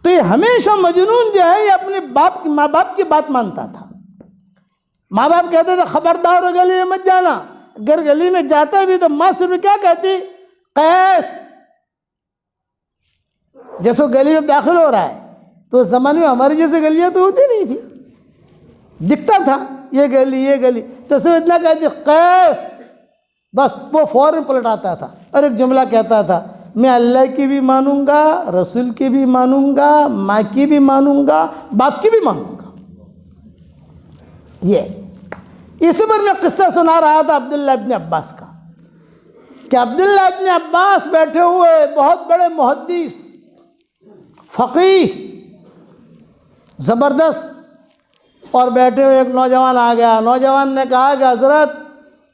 تو یہ ہمیشہ مجنون جو ہے یہ اپنے ماں باپ کی بات مانتا تھا۔ ماں باپ کہتے تھے خبردار ہو گلی میں مت جانا، اگر گلی میں جاتا بھی تو ماں صرف کیا کہتی؟ قیس۔ جیسے گلی میں داخل ہو رہا ہے تو اس زمانے میں ہماری جیسے گلیاں تو ہوتی نہیں تھی، دکھتا تھا یہ گلی، تو صرف اتنا کہتی قیس، بس وہ فوراً پلٹ آتا تھا اور ایک جملہ کہتا تھا میں اللہ کی بھی مانوں گا، رسول کی بھی مانوں گا، ماں کی بھی مانوں گا، باپ کی بھی مانوں گا۔ اسی پر میں قصہ سنا رہا تھا عبداللہ ابن عباس کا، کہ عبداللہ ابن عباس بیٹھے ہوئے بہت بڑے محدث فقیہ زبردست، اور بیٹھے ہوئے ایک نوجوان آ گیا۔ نوجوان نے کہا کہ حضرت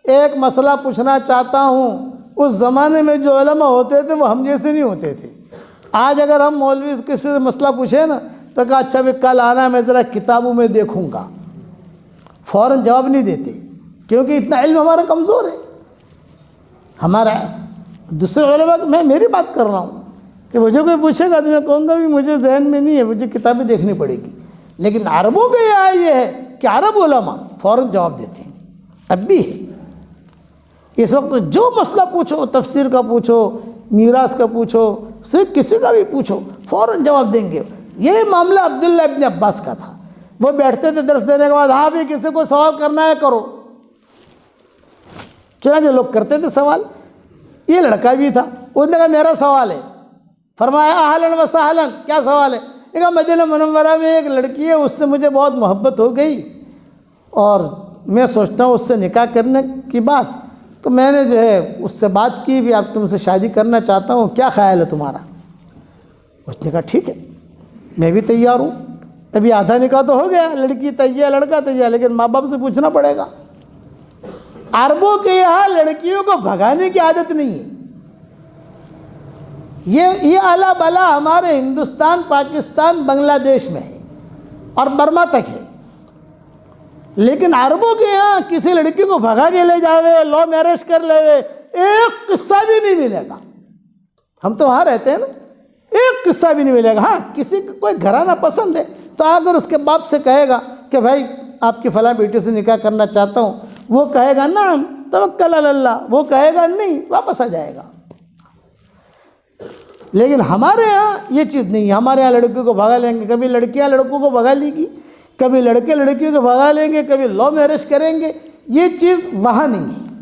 ایک مسئلہ پوچھنا چاہتا ہوں، اس زمانے میں جو علماء ہوتے تھے وہ ہم جیسے نہیں ہوتے تھے، آج اگر ہم مولوی کسی سے مسئلہ پوچھیں نا تو کہا اچھا بھی کل آنا، میں ذرا کتابوں میں دیکھوں گا، فوراً جواب نہیں دیتے، کیونکہ اتنا علم ہمارا کمزور ہے۔ ہمارا دوسرے علماء، میں میری بات کر رہا ہوں کہ مجھے کوئی پوچھے گا تو میں کہوں گا بھی مجھے ذہن میں نہیں ہے، مجھے کتابیں دیکھنی پڑے گی، لیکن عربوں کا یہ ہے کہ عرب علماء فوراً جواب دیتے ہیں، اب بھی ہے۔ اس وقت جو مسئلہ پوچھو، تفسیر کا پوچھو، میراث کا پوچھو، صرف کسی کا بھی پوچھو، فوراً جواب دیں گے۔ یہ معاملہ عبداللہ ابن عباس کا تھا۔ وہ بیٹھتے تھے درس دینے کے بعد، ہاں بھی کسی کو سوال کرنا ہے کرو، چنانچہ لوگ کرتے تھے سوال۔ یہ لڑکا بھی تھا، اس نے کہا میرا سوال ہے، فرمایا اہلاً و سہلاً، کیا سوال ہے؟ یہ کہا مدینہ منورہ میں ایک لڑکی ہے، اس سے مجھے بہت محبت ہو گئی اور میں سوچتا ہوں اس سے نکاح کرنے کی بات، تو میں نے جو ہے اس سے بات کی بھی، اب تم سے شادی کرنا چاہتا ہوں، کیا خیال ہے تمہارا؟ اس نے کہا ٹھیک ہے میں بھی تیار ہوں۔ ابھی آدھا نکاح تو ہو گیا، لڑکی تیار لڑکا تیار، لیکن ماں باپ سے پوچھنا پڑے گا۔ عربوں کے یہاں لڑکیوں کو بھگانے کی عادت نہیں ہے، یہ اعلیٰ بلا ہمارے ہندوستان، پاکستان، بنگلہ دیش میں ہے اور برما تک ہے، لیکن عربوں کے یہاں کسی لڑکی کو بھگا کے لے جاوے، لو میرج کر لے، ایک قصہ بھی نہیں ملے گا۔ ہم تو وہاں رہتے ہیں نا، ایک قصہ بھی نہیں ملے گا۔ ہاں کسی کو کوئی گھرانہ پسند ہے تو اگر اس کے باپ سے کہے گا کہ بھائی آپ کی فلاں بیٹی سے نکاح کرنا چاہتا ہوں، وہ کہے گا نعم توکل علی اللہ، وہ کہے گا نہیں، واپس آ جائے گا۔ لیکن ہمارے ہاں یہ چیز نہیں ہے، ہمارے ہاں لڑکیوں کو بھگا لیں گے، کبھی لڑکیاں لڑکوں کو بھگا لیں گی، کبھی لڑکے لڑکیوں کو بھگا لیں گے، کبھی لو میرج کریں گے، یہ چیز وہاں نہیں ہے۔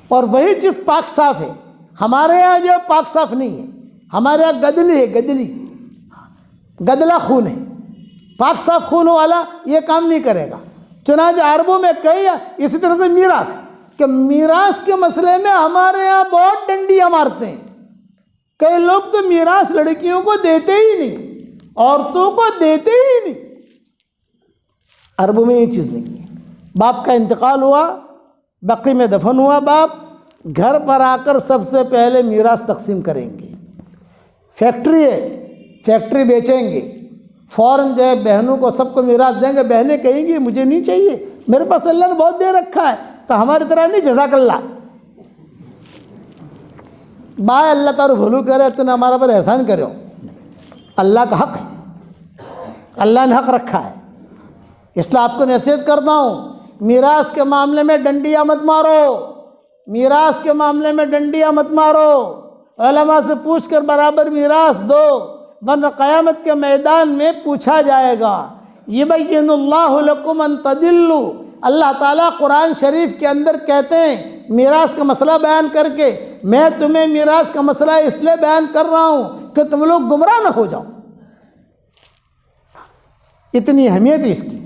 اور وہی چیز پاک صاف ہے، ہمارے ہاں جو پاک صاف نہیں ہے، ہمارے ہاں گدلی ہے، گدلا خون ہے، پاک صاف خون والا یہ کام نہیں کرے گا۔ چنانچہ عربوں میں کئی، اسی طرح سے میراث، کہ میراث کے مسئلے میں ہمارے ہاں بہت ڈنڈیاں مارتے ہیں، کئی لوگ تو میراث لڑکیوں کو دیتے ہی نہیں، عورتوں کو دیتے ہی نہیں۔ عربوں میں یہ چیز نہیں ہے۔ باپ کا انتقال ہوا، بقی میں دفن ہوا باپ، گھر پر آ کر سب سے پہلے میراث تقسیم کریں گے۔ فیکٹری ہے، فیکٹری بیچیں گے، فوراً جو ہے بہنوں کو سب کو میراث دیں گے۔ بہنیں کہیں گی مجھے نہیں چاہیے، میرے پاس اللہ نے بہت دے رکھا ہے، تو ہماری طرح نہیں جزاک اللہ، بھائی اللہ تعالیٰ بھلو کرے تو نے ہمارا پر احسان کرو، اللہ کا حق ہے، اللہ نے حق رکھا ہے، اس لیے آپ کو نصیحت کرتا ہوں میراث کے معاملے میں ڈنڈیاں مت مارو، میراث کے معاملے میں ڈنڈیاں مت مارو، علماء سے پوچھ کر برابر میراث دو، ورنہ قیامت کے میدان میں پوچھا جائے گا۔ یبین اللہ لکم ان تضلوا، اللہ تعالیٰ قرآن شریف کے اندر کہتے ہیں میراث کا مسئلہ بیان کر کے، میں تمہیں میراث کا مسئلہ اس لیے بیان کر رہا ہوں کہ تم لوگ گمراہ نہ ہو جاؤ، اتنی اہمیت ہے اس کی۔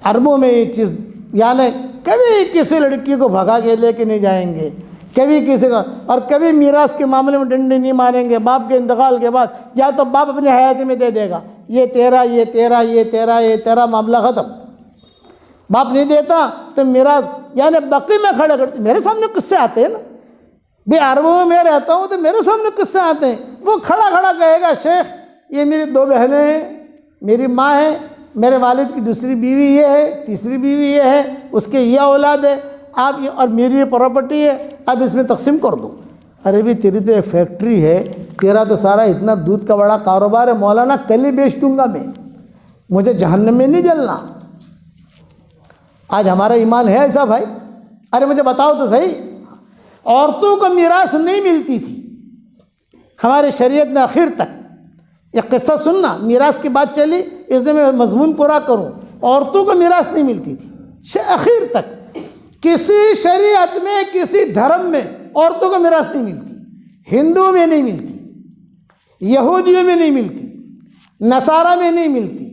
عربوں میں یہ چیز یعنی کبھی کسی لڑکی کو بھگا کے لے کے نہیں جائیں گے، کبھی کسی کا، اور کبھی میراث کے معاملے میں ڈنڈے نہیں ماریں گے۔ باپ کے انتقال کے بعد یا تو باپ اپنی حیاتی میں دے دے گا، یہ تیرا، یہ تیرا، یہ تیرا، یہ تیرا، معاملہ ختم۔ باپ نہیں دیتا تو میراث یعنی بقی میں کھڑے کرتے، میرے سامنے قصے آتے ہیں نا بھئی، عربوں میں میں رہتا ہوں تو میرے سامنے قصے آتے ہیں، وہ کھڑا کھڑا کہے گا شیخ یہ میری 2 بہنیں ہیں، میری ماں ہے، میرے والد کی دوسری بیوی یہ ہے، تیسری بیوی یہ ہے، اس کے یہ اولاد ہے، آپ یہ، اور میری یہ پراپرٹی ہے، اب اس میں تقسیم کر دو۔ ارے بھی تیری تو ایک فیکٹری ہے، تیرا تو سارا اتنا دودھ کا بڑا کاروبار ہے، مولانا کل ہی بیچ دوں گا میں، مجھے جہنم میں نہیں جلنا۔ آج ہمارا ایمان ہے ایسا بھائی؟ ارے مجھے بتاؤ تو صحیح، عورتوں کو میراث نہیں ملتی تھی ہمارے شریعت میں آخر تک۔ یہ قصہ سننا، میراث کی بات چلی اس لیے میں مضمون پورا کروں، عورتوں کو میراث نہیں ملتی تھی آخر تک، کسی شریعت میں کسی دھرم میں عورتوں کو میراث نہیں ملتی، ہندوؤں میں نہیں ملتی، یہودیوں میں نہیں ملتی، نصارہ میں نہیں ملتی،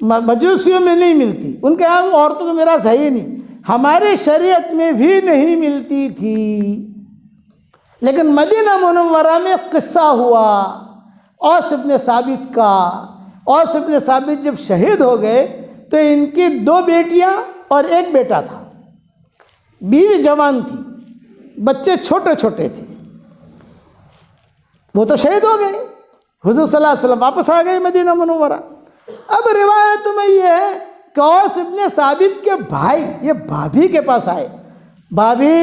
مجوسیوں میں نہیں ملتی، ان کے یہاں عورتوں کو میراث ہے ہی نہیں، ہمارے شریعت میں بھی نہیں ملتی تھی۔ لیکن مدینہ منورہ میں قصہ ہوا اوس ابن ثابت کا۔ اوس ابن ثابت جب شہید ہو گئے تو ان کی 2 بیٹیاں اور 1 بیٹا تھا، بیوی جوان تھی، بچے چھوٹے چھوٹے تھے، وہ تو شہید ہو گئے، حضور صلی اللہ علیہ وسلم واپس آ گئے مدینہ منورہ۔ اب روایت میں یہ ہے کہ اوس ابن ثابت کے بھائی یہ بھابھی کے پاس آئے، بھابھی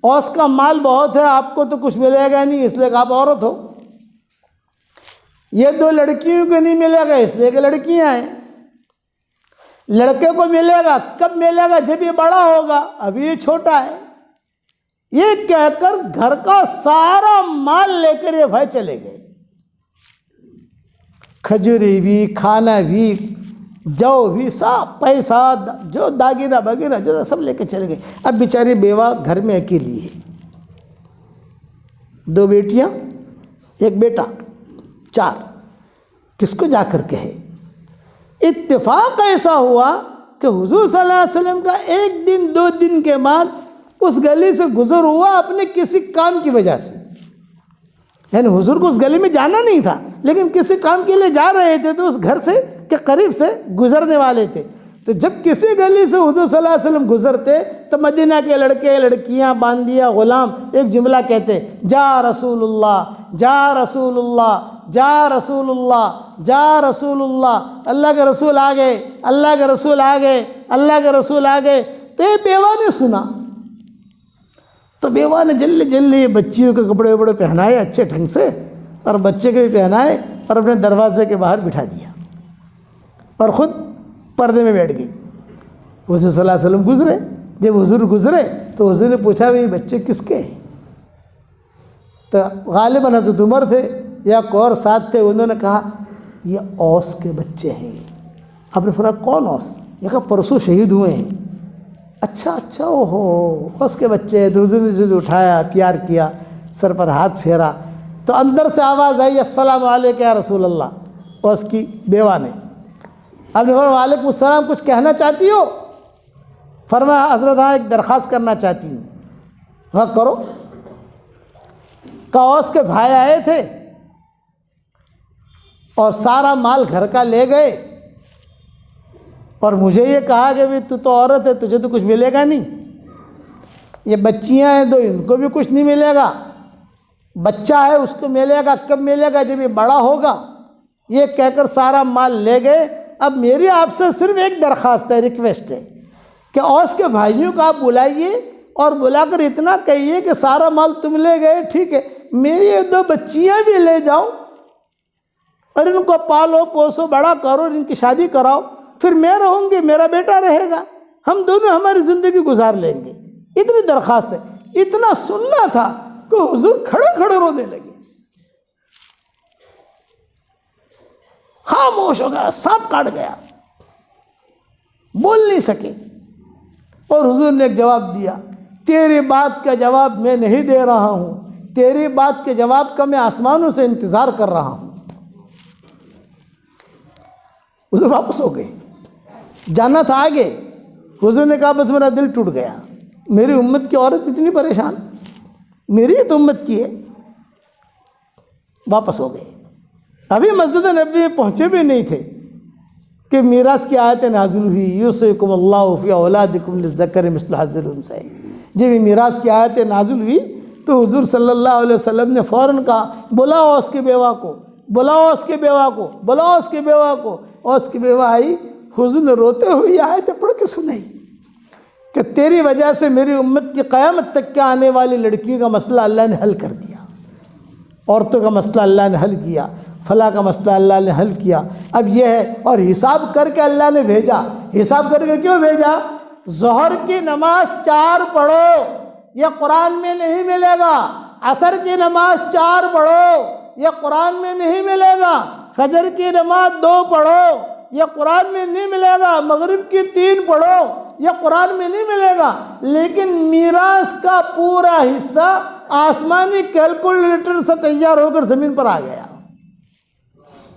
اوس کا مال بہت ہے، آپ کو تو کچھ ملے گا نہیں، اس لیے کہ آپ عورت ہو، یہ 2 لڑکیوں کو نہیں ملے گا اس لیے کہ لڑکیاں ہیں، لڑکے کو ملے گا کب ملے گا؟ جب یہ بڑا ہوگا، ابھی یہ چھوٹا ہے۔ یہ کہہ کر گھر کا سارا مال لے کر یہ بھائی چلے گئے، کھجوری بھی، کھانا بھی، جو بھی، سب پیسہ جو داگیرہ بغیرہ جو سب لے کے چلے گئے۔ اب بیچاری بیوہ گھر میں اکیلی ہے، 2 بیٹیاں 1 بیٹا، 4، کس کو جا کر کہے؟ اتفاق ایسا ہوا کہ حضور صلی اللہ علیہ وسلم کا 1 دن 2 دن کے بعد اس گلی سے گزر ہوا اپنے کسی کام کی وجہ سے، یعنی حضور کو اس گلی میں جانا نہیں تھا لیکن کسی کام کے لیے جا رہے تھے تو اس گھر سے کے قریب سے گزرنے والے تھے، تو جب کسی گلی سے حضور صلی اللہ علیہ وسلم گزرتے تو مدینہ کے لڑکے لڑکیاں باندیا غلام ایک جملہ کہتے، جا رسول اللہ، جا رسول اللہ، جا رسول اللہ، جا رسول اللہ، اللہ کے رسول آ گئے، اللہ کے رسول آ گئے، اللہ کے رسول آ گئے۔ تو یہ بیوہ نے سنا تو بیوہ نے جلدی جلدی بچیوں کے کپڑے وپڑے پہنائے اچھے ڈھنگ سے، اور بچے کے بھی پہنائے اور اپنے دروازے کے باہر بٹھا دیا اور خود پردے میں بیٹھ گئی۔ حضور صلی اللہ علیہ وسلم گزرے، جب حضور گزرے تو حضور نے پوچھا بھئی بچے کس کے ہیں؟ تو غالباً حضرت عمر تھے یا کوئی اور ساتھ تھے، انہوں نے کہا یہ اوس کے بچے ہیں۔ آپ نے فرمایا کون اوس؟ یہ کہا پرسوں شہید ہوئے ہیں۔ اچھا اچھا، اوہو اوس کے بچے ہیں۔ تو حضور نے جب اٹھایا، پیار کیا، سر پر ہاتھ پھیرا تو اندر سے آواز آئی السلام علیکم یا رسول اللہ، اوس کی بیوہ نے۔ آپ نے فرمایا وعلیکم السلام، کچھ کہنا چاہتی ہو؟ فرمایا حضرت ہاں ایک درخواست کرنا چاہتی ہوں۔ ہاں کرو۔ اوس کے بھائی آئے تھے اور سارا مال گھر کا لے گئے اور مجھے یہ کہا کہ بھی تو عورت ہے، تجھے تو کچھ ملے گا نہیں، یہ بچیاں ہیں 2 ان کو بھی کچھ نہیں ملے گا، بچہ ہے اس کو ملے گا کب ملے گا؟ جب یہ بڑا ہوگا۔ یہ کہہ کر سارا مال لے گئے۔ اب میری آپ سے صرف ایک درخواست ہے، ریکویسٹ ہے کہ اوس کے بھائیوں کو آپ بلائیے اور بلا کر اتنا کہیے کہ سارا مال تم لے گئے ٹھیک ہے، میری 2 بچیاں بھی لے جاؤ اور ان کو پالو پوسو بڑا کرو، ان کی شادی کراؤ، پھر میں رہوں گی، میرا بیٹا رہے گا، ہم دونوں ہماری زندگی گزار لیں گے۔ اتنی درخواست ہے، اتنا سننا تھا کہ حضور کھڑے کھڑے رونے لگے، خاموش ہو گیا، سانپ کاٹ گیا، بول نہیں سکے۔ اور حضور نے ایک جواب دیا، تیری بات کا جواب میں نہیں دے رہا ہوں، تیری بات کے جواب کا میں آسمانوں سے انتظار کر رہا ہوں۔ حضور واپس ہو گئے، جانا تھا آگے۔ حضور نے کہا بس میرا دل ٹوٹ گیا، میری امت کی عورت اتنی پریشان، میری تو امت کی ہے۔ واپس ہو گئے، ابھی مسجد نبی میں پہنچے بھی نہیں تھے کہ میراث کی آیت نازل ہوئی، یوصیکم اللہ فی اولادکم للذکر مثل حظ الانثیین۔ جب یہ میراث کی آیت نازل ہوئی تو حضور صلی اللہ علیہ وسلم نے فوراً کہا بلاؤ اس کی بیوہ کو، بلاؤ اس کی بیوہ کو، بلاؤ اس کی بیوہ کو۔ اور اس کی بیوہ آئی، حضور نے روتے ہوئے یہ آیت پڑھ کے سنائی کہ تیری وجہ سے میری امت کی قیامت تک کے آنے والی لڑکیوں کا مسئلہ اللہ نے حل کر دیا، عورتوں کا مسئلہ اللہ نے حل کیا، فلاں کا مسئلہ اللہ نے حل کیا۔ اب یہ ہے، اور حساب کر کے اللہ نے بھیجا۔ حساب کر کے کیوں بھیجا؟ ظہر کی نماز 4 پڑھو، یہ قرآن میں نہیں ملے گا۔ عصر کی نماز 4 پڑھو، یہ قرآن میں نہیں ملے گا۔ فجر کی نماز 2 پڑھو، یہ قرآن میں نہیں ملے گا۔ مغرب کی 3 پڑھو، یہ قرآن میں نہیں ملے گا۔ لیکن میراث کا پورا حصہ آسمانی کیلکولیٹر سے تیار ہو کر زمین پر آ گیا،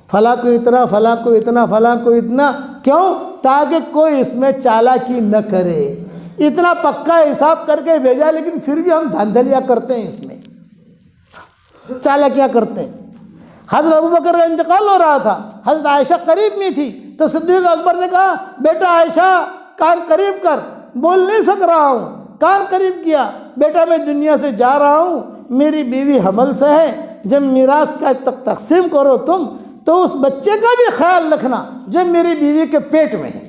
فلاں کو اتنا، فلاں کو اتنا، فلاں کو اتنا۔ کیوں؟ تاکہ کوئی اس میں چالاکی نہ کرے۔ اتنا پکا حساب کر کے بھیجا، لیکن پھر بھی ہم دھاندلیاں کرتے ہیں، اس میں چالاکیاں کرتے ہیں۔ حضرت ابوبکر کا انتقال ہو رہا تھا، حضرت عائشہ قریب میں تھی، تو صدیق اکبر نے کہا بیٹا عائشہ کان قریب کر، بول نہیں سک رہا ہوں۔ کان قریب کیا، بیٹا میں دنیا سے جا رہا ہوں، میری بیوی حمل سے ہے، جب میراث کا تقسیم کرو تم تو اس بچے کا بھی خیال رکھنا جو میری بیوی کے پیٹ میں ہے۔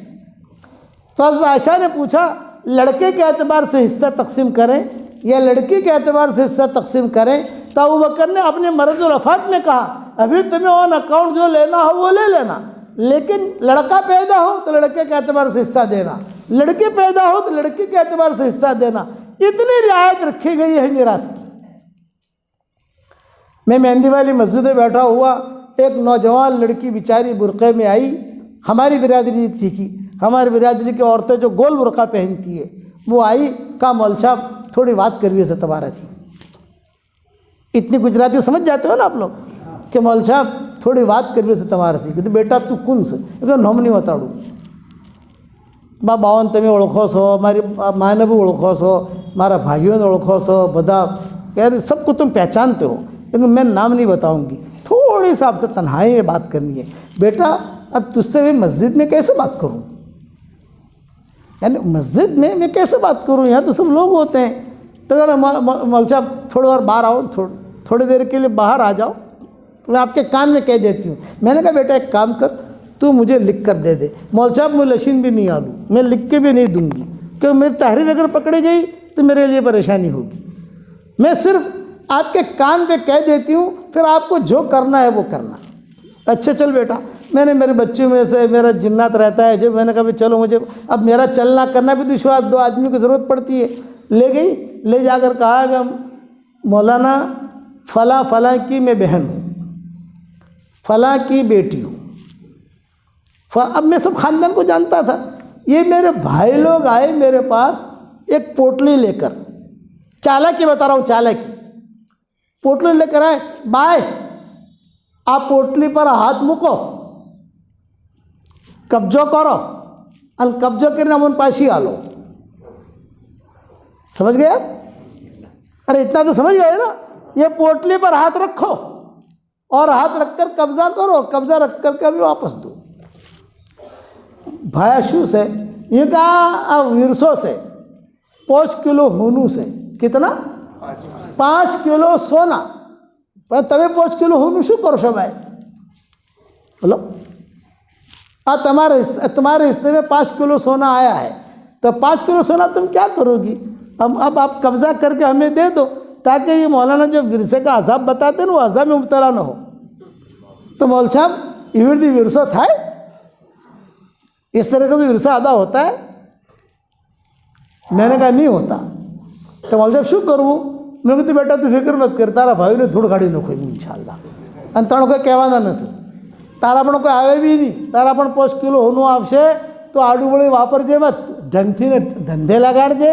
تو حضرت عائشہ نے پوچھا لڑکے کے اعتبار سے حصہ تقسیم کریں یا لڑکی کے اعتبار سے حصہ تقسیم کریں؟ تو ابوبکر نے اپنے مرض الوفات میں کہا ابھی تمہیں آن اکاؤنٹ جو لینا ہو وہ لے لینا، لیکن لڑکا پیدا ہو تو لڑکے کے اعتبار سے حصہ دینا، لڑکی پیدا ہو تو لڑکی کے اعتبار سے حصہ دینا۔ اتنی رعایت رکھی گئی ہے میراث کی۔ میں مہندی والی مسجد میں بیٹھا ہوا، ایک نوجوان لڑکی بیچاری برقعے میں آئی، ہماری برادری تھی کی، ہماری برادری کی عورتیں جو گول برقع پہنتی ہے، وہ آئی، کہا مول صاحب تھوڑی بات کرویے سے تمہارا تھی۔ اتنی گجراتی سمجھ جاتے ہو نا آپ لوگ کہ مول صاحب تھوڑی بات کرویے سے تمہارا تھی، کہتے بیٹا تو کون سے؟ نومنی بتاڑو با باون تمہیں اوڑکھو سو، ہماری ماں نے بھی اوڑکھو سو، ہمارا بھائیوں نے اوڑکھو سو، بدا یار سب کو تم پہچانتے ہو، لیکن میں نام نہیں بتاؤں گی، تھوڑی سا آپ سے تنہائی میں بات کرنی ہے۔ بیٹا اب تجھ سے میں مسجد میں کیسے بات کروں؟ یعنی مسجد میں میں کیسے بات کروں؟ یہاں تو سب لوگ ہوتے ہیں۔ تو اگر مول صاحب تھوڑی اور باہر آؤ، تھوڑی دیر کے لیے باہر آ جاؤ، میں آپ کے کان میں کہہ دیتی ہوں۔ میں نے کہا بیٹا ایک کام کر، تو مجھے لکھ کر دے دے۔ مول صاحب میں لشین بھی نہیں آلوں، میں لکھ کے بھی نہیں دوں گی، کیونکہ میری تحریر اگر پکڑی گئی تو میرے لیے پریشانی ہوگی۔ میں صرف آپ کے کان پہ کہہ دیتی ہوں، پھر آپ کو جو کرنا ہے وہ کرنا۔ اچھا چل بیٹا، میں نے میرے بچوں میں سے میرا جنات رہتا ہے، جو میں نے کہا بھی چلو مجھے اب میرا چلنا کرنا بھی دشوار، 2 آدمیوں کی ضرورت پڑتی ہے۔ لے گئی، لے جا کر کہا کہ مولانا فلاں فلاں کی میں بہن ہوں، فلاں کی بیٹی ہوں۔ اب میں سب خاندان کو جانتا تھا۔ یہ میرے بھائی لوگ آئے میرے پاس ایک پوٹلی لے کر، چالاکی بتا رہا ہوں، چالاکی پوٹلی لے کر آئے، بھائی آپ پوٹلی پر ہاتھ مکو، قبضو کرو، ان قبضو کرنا من پاسی آلو۔ سمجھ گئے آپ؟ ارے اتنا تو سمجھ گئے نا؟ یہ پوٹلی پر ہاتھ رکھو اور ہاتھ رکھ کر قبضہ کرو، قبضہ رکھ کر کے بھی واپس دو۔ بھائیشو سے یہ کہا ورسوں سے 5 کلو ہونو سے کتنا 5 کلو سونا پر تمہیں 5 کلو ہونو شو کرو شو بھائی بولو تمہارے حصے میں 5 کلو سونا آیا ہے، تو 5 کلو سونا تم کیا کرو گی؟ اب آپ قبضہ کر کے ہمیں دے دو تاکہ یہ مولانا جو ورثے کا عذاب بتاتے ہیں نا وہ عذاب میں مبتلا نہ ہو. تو مول صاحب ایوردی ورثہ تھا اس طرح کا ورثہ ادا ہوتا ہے؟ میں نے کہا نہیں ہوتا. تو مول صاحب شو کروں؟ میں نے کہا بیٹا تو فکر مت کر, تارا بھائی نے دھوڑ گاڑی نکو انشاءاللہ انتڑوں کو کہوانا નથી. તારા પણ કોઈ આવે બી નહીં. તારા પણ 5 કિલો હોનું આવશે તો આડુવળી વાપરજે મત, ઢંગથી ને ધંધે લગાડજે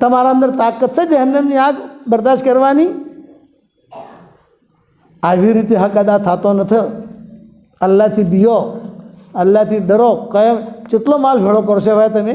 તમારા અંદર તાકાત છે જહન્નમની આગ બરદાશ્ત કરવાની? આવી રીતે હક અદા થતો નથી. અલ્લાહથી બીઓ, અલ્લાહથી ડરો. કયા કેટલો માલ ભેળો કરશો ભાઈ તમે?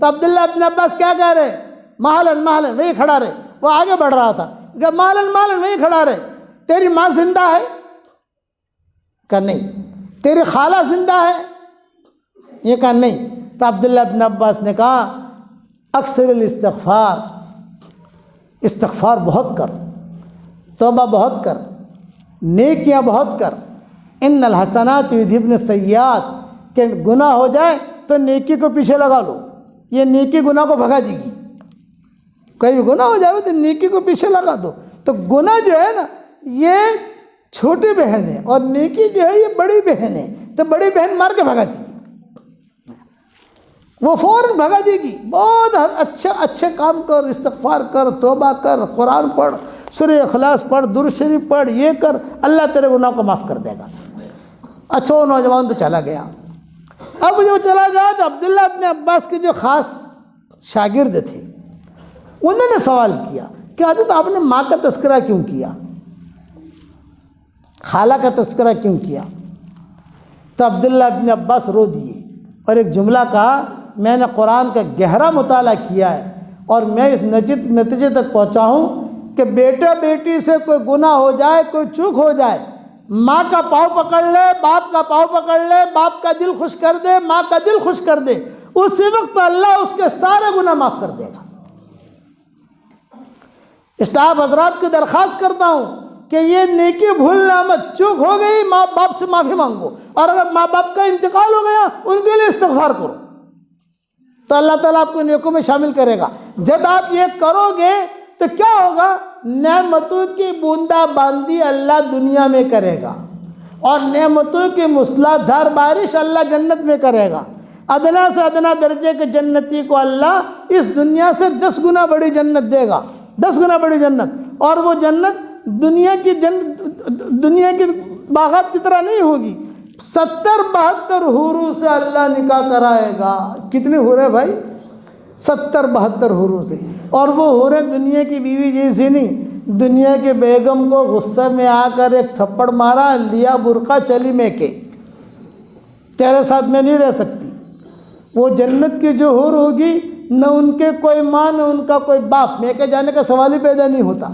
تو عبداللہ ابن عباس کیا کہہ رہے؟ مالن مالن، وہی کھڑا رہے. وہ آگے بڑھ رہا تھا کہ مالن مالن، وہی کھڑا رہے. تیری ماں زندہ ہے؟ کہا نہیں. تیری خالہ زندہ ہے؟ یہ کہا نہیں. تو عبداللہ ابن عباس نے کہا اکثر الاستغفار، استغفار بہت کر، توبہ بہت کر، نیکیاں بہت کر. ان الحسنات یذھبن السیئات، کہ گناہ ہو جائے تو نیکی کو پیچھے لگا لو، یہ نیکی گناہ کو بھگا دے گی. کوئی بھی گناہ ہو جائے تو نیکی کو پیچھے لگا دو. تو گناہ جو ہے نا یہ چھوٹی بہن ہے اور نیکی جو ہے یہ بڑی بہن ہے. تو بڑی بہن مار کے بھگاتی ہے، وہ فوراً بھگا دے گی. بہت اچھے کام کر، استغفار کر، توبہ کر، قرآن پڑھ، سورہ اخلاص پڑھ، درود شریف پڑھ، یہ کر، اللہ تیرے گناہ کو معاف کر دے گا. اچھا وہ نوجوان تو چلا گیا. اب جو چلا گیا تو عبداللہ ابن عباس کے جو خاص شاگرد تھے انہوں نے سوال کیا کہ حضرت آپ نے ماں کا تذکرہ کیوں کیا، خالہ کا تذکرہ کیوں کیا؟ تو عبداللہ ابن عباس رو دیے اور ایک جملہ کہا میں نے قرآن کا گہرا مطالعہ کیا ہے اور میں اس نتیجے تک پہنچا ہوں کہ بیٹا بیٹی سے کوئی گناہ ہو جائے، کوئی چوک ہو جائے، ماں کا پاؤں پکڑ لے، باپ کا پاؤں پکڑ لے، باپ کا دل خوش کر دے، ماں کا دل خوش کر دے، اسی وقت اللہ اس کے سارے گناہ معاف کر دے گا. اس لیے آپ حضرات کو درخواست کرتا ہوں کہ یہ نیکی بھولنا مت. چوک ہو گئی ماں باپ سے معافی مانگو، اور اگر ماں باپ کا انتقال ہو گیا ان کے لیے استغفار کرو تو اللہ تعالیٰ آپ کو نیکوں میں شامل کرے گا. جب آپ یہ کرو گے تو کیا ہوگا؟ نعمتوں کی بوندا باندی اللہ دنیا میں کرے گا اور نعمتوں کی موسلادھ دھار بارش اللہ جنت میں کرے گا. ادنا سے ادنا درجے کے جنتی کو اللہ اس دنیا سے 10 گنا بڑی جنت دے گا، 10 گنا بڑی جنت. اور وہ جنت دنیا کی باغات کی طرح نہیں ہوگی. 70-72 حوروں سے اللہ نکاح کرائے گا. کتنی حوریں بھائی؟ 70-72 حوروں سے. اور وہ حوریں دنیا کی بیوی جیسی نہیں. دنیا کے بیگم کو غصے میں آ کر ایک تھپڑ مارا، لیا برقع، چلی میں کے تیرے ساتھ میں نہیں رہ سکتی. وہ جنت کی جو حور ہوگی نہ ان کے کوئی ماں نہ ان کا کوئی باپ، میں کے جانے کا سوال ہی پیدا نہیں ہوتا.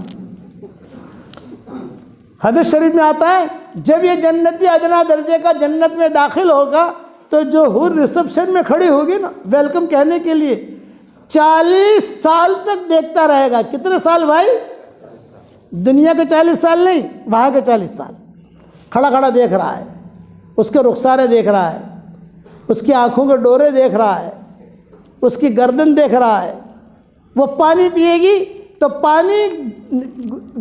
حدیث شریف میں آتا ہے جب یہ جنتی ادنا درجے کا جنت میں داخل ہوگا تو جو حور ریسپشن میں کھڑی ہوگی نا ویلکم کہنے کے لیے 40 سال تک دیکھتا رہے گا. کتنے سال بھائی؟ دنیا کے 40 سال نہیں، وہاں کے 40 سال. کھڑا کھڑا دیکھ رہا ہے، اس کے رخسارے دیکھ رہا ہے، اس کی آنکھوں کے ڈورے دیکھ رہا ہے، اس کی گردن دیکھ رہا ہے. وہ پانی پیے گی تو پانی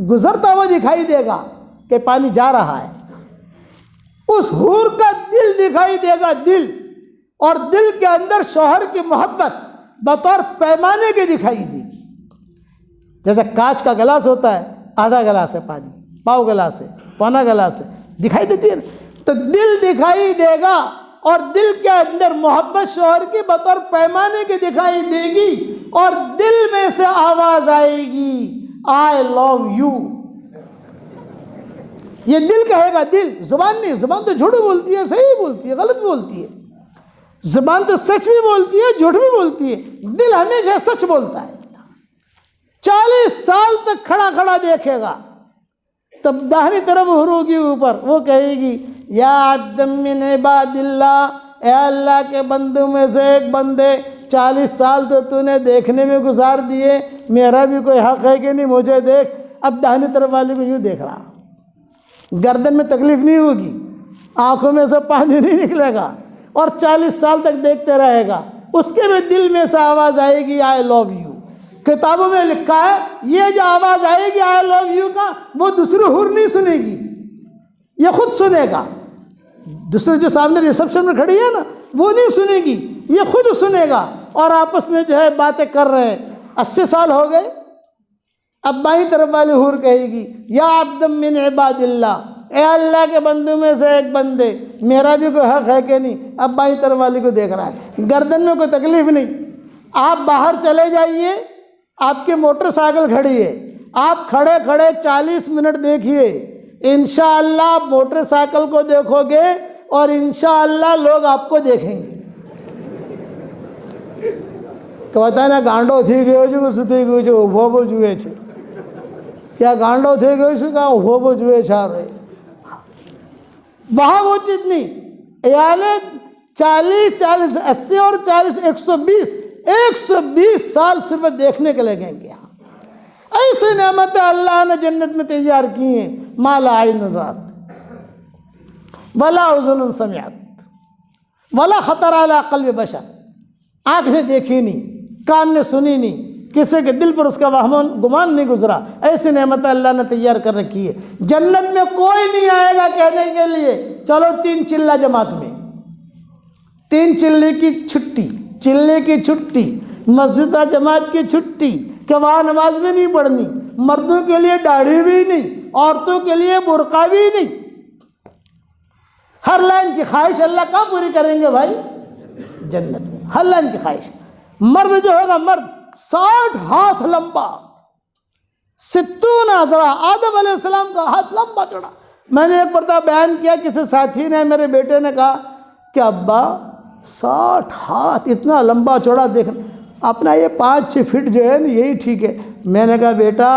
گزرتا ہوا دکھائی دے گا کہ پانی جا رہا ہے. اس حور کا دل دکھائی دے گا، دل، اور دل کے اندر شوہر کی محبت بطور پیمانے کے دکھائی دے گی. جیسے کانچ کا گلاس ہوتا ہے، آدھا گلاس ہے پانی، پاؤ گلاس ہے، پونا گلاس ہے، دکھائی دیتی ہے نا. تو دل دکھائی دے گا اور دل کے اندر محبت شوہر کی بطور پیمانے کی دکھائی دے گی اور دل میں سے آواز آئے گی آئی لو یو. یہ دل کہے گا، دل، زبان نہیں. زبان تو جھوٹ بولتی ہے، صحیح بولتی ہے، غلط بولتی ہے. زبان تو سچ بھی بولتی ہے، جھوٹ بھی بولتی ہے. دل ہمیشہ سچ بولتا ہے. 40 سال تک کھڑا کھڑا دیکھے گا. تب داہنی طرف حور ہوگی اوپر، وہ کہے گی یا عبد من عباد اللہ، اے اللہ کے بندوں میں سے ایک بندے، 40 سال تو نے دیکھنے میں گزار دیے، میرا بھی کوئی حق ہے کہ نہیں، مجھے دیکھ. اب داہنی طرف والے کو یوں دیکھ رہا، گردن میں تکلیف نہیں ہوگی، آنکھوں میں سے پانی نہیں نکلے گا اور 40 سال تک دیکھتے رہے گا. اس کے بھی دل میں سے آواز آئے گی آئی لو یو. کتابوں میں لکھا ہے یہ جو آواز آئے گی آئی لو یو کا، وہ دوسری حور نہیں سنے گی، یہ خود سنے گا. دوسرے جو سامنے ریسپشن میں کھڑی ہے نا وہ نہیں سنے گی، یہ خود سنے گا. اور آپس میں جو ہے باتیں کر رہے ہیں. 80 سال ہو گئے. اب بائیں طرف والی حور کہے گی یا عبد من عباد اللہ، اے اللہ کے بندوں میں سے ایک بندے، میرا بھی کوئی حق ہے کہ نہیں. اب بائیں طرف والی کو دیکھ رہا ہے، گردن میں کوئی تکلیف نہیں. آپ باہر چلے جائیے، آپ کی موٹر سائیکل کھڑی ہے، آپ کھڑے کھڑے 40 منٹ دیکھیے، انشاءاللہ آپ موٹر سائیکل کو دیکھو گے اور انشاءاللہ لوگ آپ کو دیکھیں گے. કહેતા ને ગાંડો થઈ ગયો છું કે શું થઈ ગયું છે, ઊભો ઊભો જુએ છે, કે આ ગાંડો થઈ ગયો છું કે આ ઊભો ઊભો જુએ છે. وہاں وہ چیز نہیں, یعنی 40 80 اور 40 120 سال صرف دیکھنے کے لگیں گے. ایسی نعمتیں اللہ نے جنت میں تیار کی ہیں, ما لا عین رات ولا اذن سمعت ولا خطر علی قلب بشر. آنکھ نے دیکھی نہیں, کان نے سنی نہیں, کسی کے دل پر اس کا وہم گمان نہیں گزرا. ایسی نعمتیں اللہ نے تیار کر رکھی ہے. جنت میں کوئی نہیں آئے گا کہنے کے لیے چلو 3 چلہ جماعت میں, 3 چلے کی چھٹی, چلے کی چھٹی, مسجد جماعت کی چھٹی, کہ وہاں نماز بھی نہیں پڑھنی, مردوں کے لیے داڑھی بھی نہیں, عورتوں کے لیے برقع بھی نہیں. ہر لائن کی خواہش اللہ کہاں پوری کریں گے بھائی؟ جنت میں ہر لائن کی خواہش. مرد جو ہوگا, مرد 60 ہاتھ لمبا, 60 ذرا, آدم علیہ السلام کا ہاتھ لمبا چڑھا. میں نے ایک مرتبہ بیان کیا, کسی ساتھی نے, میرے بیٹے نے کہا کہ ابا 60 ہاتھ اتنا لمبا چوڑا دیکھنا, اپنا یہ 5-6 فٹ جو ہے نا یہی ٹھیک ہے. میں نے کہا بیٹا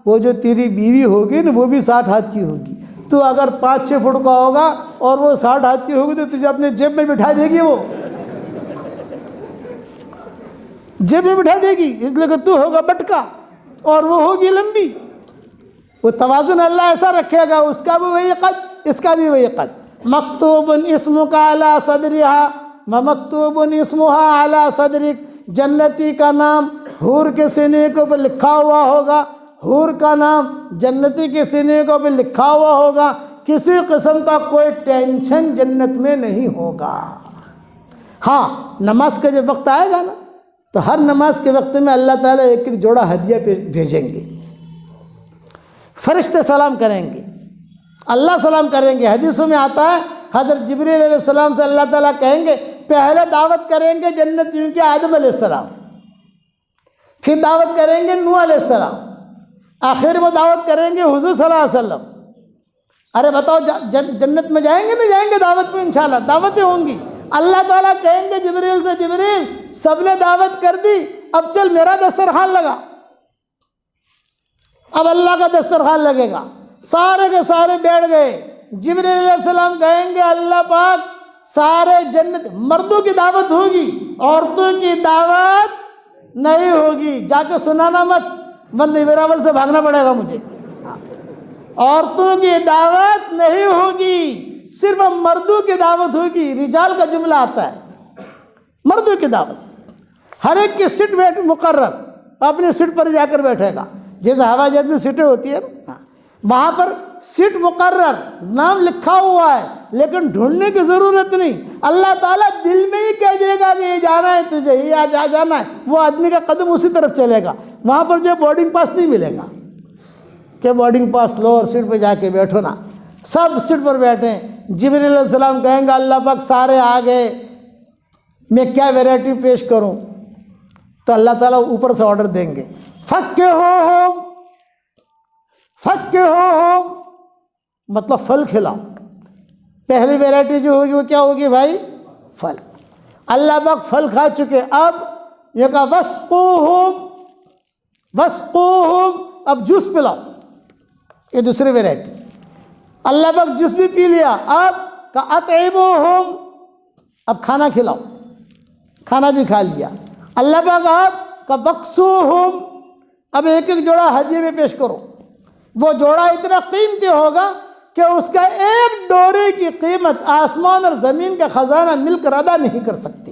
وہ جو تیری بیوی ہوگی نا وہ بھی 60 ہاتھ کی ہوگی. تو اگر 5-6 فٹ کا ہوگا اور وہ 60 ہاتھ کی ہوگی تو تجھے اپنے جیب میں بٹھا دے گی, وہ جیب میں بٹھا دے گی, اس لیے کہ تو ہوگا بٹکا اور وہ ہوگی لمبی. وہ توازن اللہ ایسا رکھے گا, اس کا بھی وہی قد, اس کا بھی وہی قد. مکتوب اسمک علی صدرہا ومکتوب اسمہا علی صدرک. جنتی کا نام حور کے سینے کے اوپر لکھا ہوا ہوگا, حور کا نام جنتی کے سینے کے اوپر لکھا ہوا ہوگا. کسی قسم کا کوئی ٹینشن جنت میں نہیں ہوگا. ہاں نماز کا جب وقت آئے گا نا تو ہر نماز کے وقت میں اللہ تعالیٰ ایک ایک جوڑا ہدیہ بھیجیں گے. فرشتے سلام کریں گے, اللہ سلام کریں گے. حدیثوں میں آتا ہے حضرت جبریل علیہ السلام سے اللہ تعالیٰ کہیں گے پہلے دعوت کریں گے جنتیوں کے آدم علیہ السلام, پھر دعوت کریں گے نوح علیہ السلام, آخر میں دعوت کریں گے حضور صلی اللہ علیہ وسلم. ارے بتاؤ جنت میں جائیں گے نہیں جائیں گے؟ دعوت میں انشاءاللہ دعوتیں ہوں گی. اللہ تعالیٰ کہیں گے جبریل سے جبریل سب نے دعوت کر دی, اب چل میرا دسترخوان لگا. اب اللہ کا دسترخوان لگے گا, سارے کے سارے بیٹھ گئے. جبریل علیہ السلام کہیں گے اللہ پاک سارے جنت, مردوں کی دعوت ہوگی, عورتوں کی دعوت نہیں ہوگی. جا کے سنانا مت, بند ویراول سے بھاگنا پڑے گا مجھے. عورتوں کی دعوت نہیں ہوگی, صرف مردوں کی دعوت ہوگی. رجال کا جملہ آتا ہے, مردوں کی دعوت. ہر ایک کی سیٹ بیٹھ مقرر, اپنی سیٹ پر جا کر بیٹھے گا. جیسے ہوائی جہاز میں سیٹیں ہوتی ہیں وہاں پر سیٹ مقرر, نام لکھا ہوا ہے, لیکن ڈھونڈنے کی ضرورت نہیں. اللہ تعالیٰ دل میں ہی کہہ دے گا کہ یہ جانا ہے تجھے, یہ جانا ہے. وہ آدمی کا قدم اسی طرف چلے گا. وہاں پر جو بورڈنگ پاس نہیں ملے گا کہ بورڈنگ پاس لو اور سیٹ پہ جا کے بیٹھو نا, سب سیٹ پر بیٹھیں. جبریل علیہ السلام کہیں گے اللہ پاک سارے آ گئے, میں کیا ویرائٹی پیش کروں؟ تو اللہ تعالیٰ اوپر سے آرڈر دیں گے فکہوہم, فکہوہم مطلب پھل کھلاؤ. پہلی ویرائٹی جو ہوگی وہ کیا ہوگی بھائی؟ پھل. اللہ پاک پھل کھا چکے, اب یہ کہا وسقوہم, وسقوہم اب جوس پلاؤ. یہ دوسری ویرائٹی. اللہ پاک جوس بھی پی لیا, اب کہا اطعموہم, اب کھانا کھلاؤ, کھانا بھی کھا لیا. اللہ پاک اب کہا بکسوہم, اب ایک ایک جوڑا ہدیے میں پیش کرو. وہ جوڑا اتنا قیمتی ہوگا کہ اس کا ایک ڈورے کی قیمت آسمان اور زمین کا خزانہ مل کر ادا نہیں کر سکتی.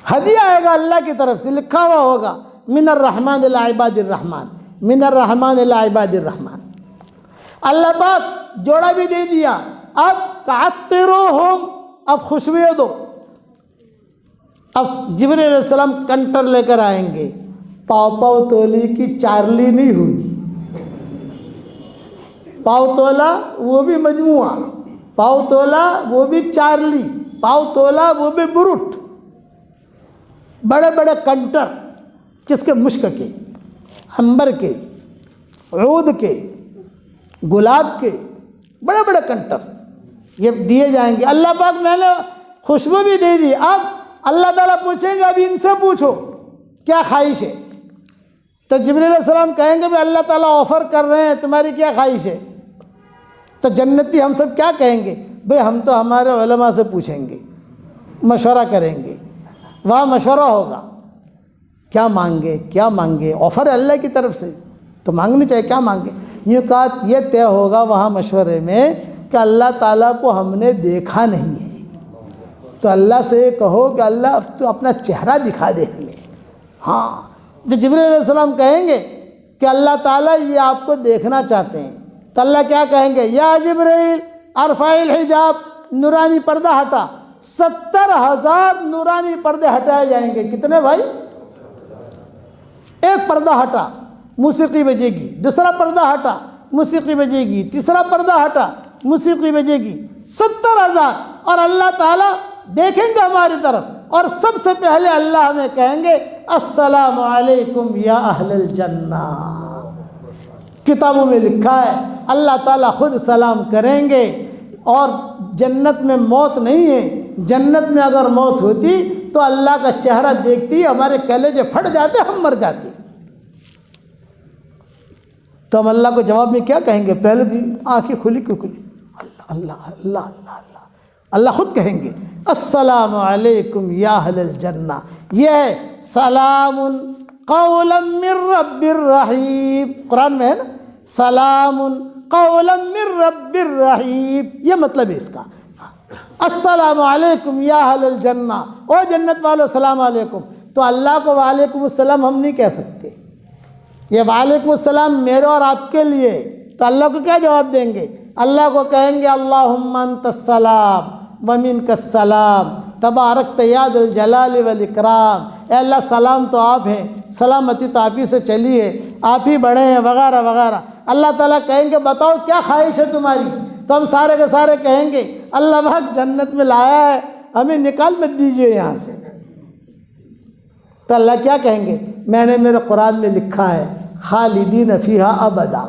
ہدیہ آئے گا اللہ کی طرف سے, لکھا ہوا ہوگا من الرحمن الی عباد الرحمن, من الرحمن الی عباد الرحمن. اللہ پاک جوڑا بھی دے دیا, اب عطروہم, اب خوشبوئیں دو. اب جبریل علیہ السلام کنٹر لے کر آئیں گے, پاؤ تولی کی چارلی نہیں ہوگی. پاؤ تولا وہ بھی مجموعہ, پاؤ تولا وہ بھی چارلی, پاؤ تولا وہ بھی بروٹ. بڑے بڑے کنٹر, کس کے؟ مشک کے, عنبر کے, عود کے, گلاب کے, بڑے بڑے کنٹر یہ دیے جائیں گے. اللہ پاک میں نے خوشبو بھی دے دی, اب اللہ تعالیٰ پوچھیں گے اب ان سے پوچھو کیا خواہش ہے. تو جبریل علیہ السلام کہیں گے بھی اللہ تعالیٰ آفر کر رہے ہیں تمہاری کیا خواہش ہے. تو جنتی ہم سب کیا کہیں گے؟ بھئی ہم تو ہمارے علماء سے پوچھیں گے، مشورہ کریں گے، وہاں مشورہ ہوگا کیا مانگے کیا مانگے. آفر ہے اللہ کی طرف سے تو مانگنی چاہیے، کیا مانگے. یوں کہا یہ طے ہوگا وہاں مشورے میں کہ اللہ تعالیٰ کو ہم نے دیکھا نہیں ہے، تو اللہ سے کہو کہ اللہ اب تو اپنا چہرہ دکھا دے ہمیں. ہاں جو جبریل علیہ السلام کہیں گے کہ اللہ تعالیٰ یہ آپ کو دیکھنا چاہتے ہیں، تو اللہ کیا کہیں گے؟ یا جبریل ارفع الحجاب، نورانی پردہ ہٹا. 70,000 نورانی پردے ہٹائے جائیں گے. کتنے بھائی؟ ایک پردہ ہٹا موسیقی بجے گی، دوسرا پردہ ہٹا موسیقی بجے گی، تیسرا پردہ ہٹا موسیقی بجے گی. 70,000 اور اللہ تعالیٰ دیکھیں گے ہماری طرف، اور سب سے پہلے اللہ ہمیں کہیں گے السلام علیکم یا اہل الجنہ. کتابوں میں لکھا ہے اللہ تعالیٰ خود سلام کریں گے. اور جنت میں موت نہیں ہے، جنت میں اگر موت ہوتی تو اللہ کا چہرہ دیکھتی ہمارے کلیجے پھٹ جاتے، ہم مر جاتے. تو ہم اللہ کو جواب میں کیا کہیں گے؟ پہلے دن آنکھیں کھلی کیوں کھلی؟ اللہ اللہ اللہ اللہ اللہ. اللہ خود کہیں گے السلام علیکم یا اہل الجنہ. یہ ہے سلام قولا من رب الرحیم. قرآن میں ہے نا سلام قولا من رب الرحیم، یہ مطلب ہے اس کا. السلام علیکم یا اہل الجنہ، او جنت والو سلام علیکم. تو اللہ کو وعلیکم السلام ہم نہیں کہہ سکتے، یہ وعلیکم السلام میرے اور آپ کے لیے. تو اللہ کو کیا جواب دیں گے؟ اللہ کو کہیں گے اللہم انت السلام ومنک السلام تبارکت یا ذا الجلال والاکرام. اے اللہ سلام تو آپ ہیں، سلامتی تو آپ ہی سے چلی ہے، آپ ہی بڑے ہیں وغیرہ وغیرہ. اللہ تعالیٰ کہیں گے بتاؤ کیا خواہش ہے تمہاری. تو ہم سارے کے سارے کہیں گے اللہ پاک جنت میں لایا ہے، ہمیں نکال مت دیجئے یہاں سے. تو اللہ کیا کہیں گے؟ میں نے میرے قرآن میں لکھا ہے خالدین فیہا ابدا،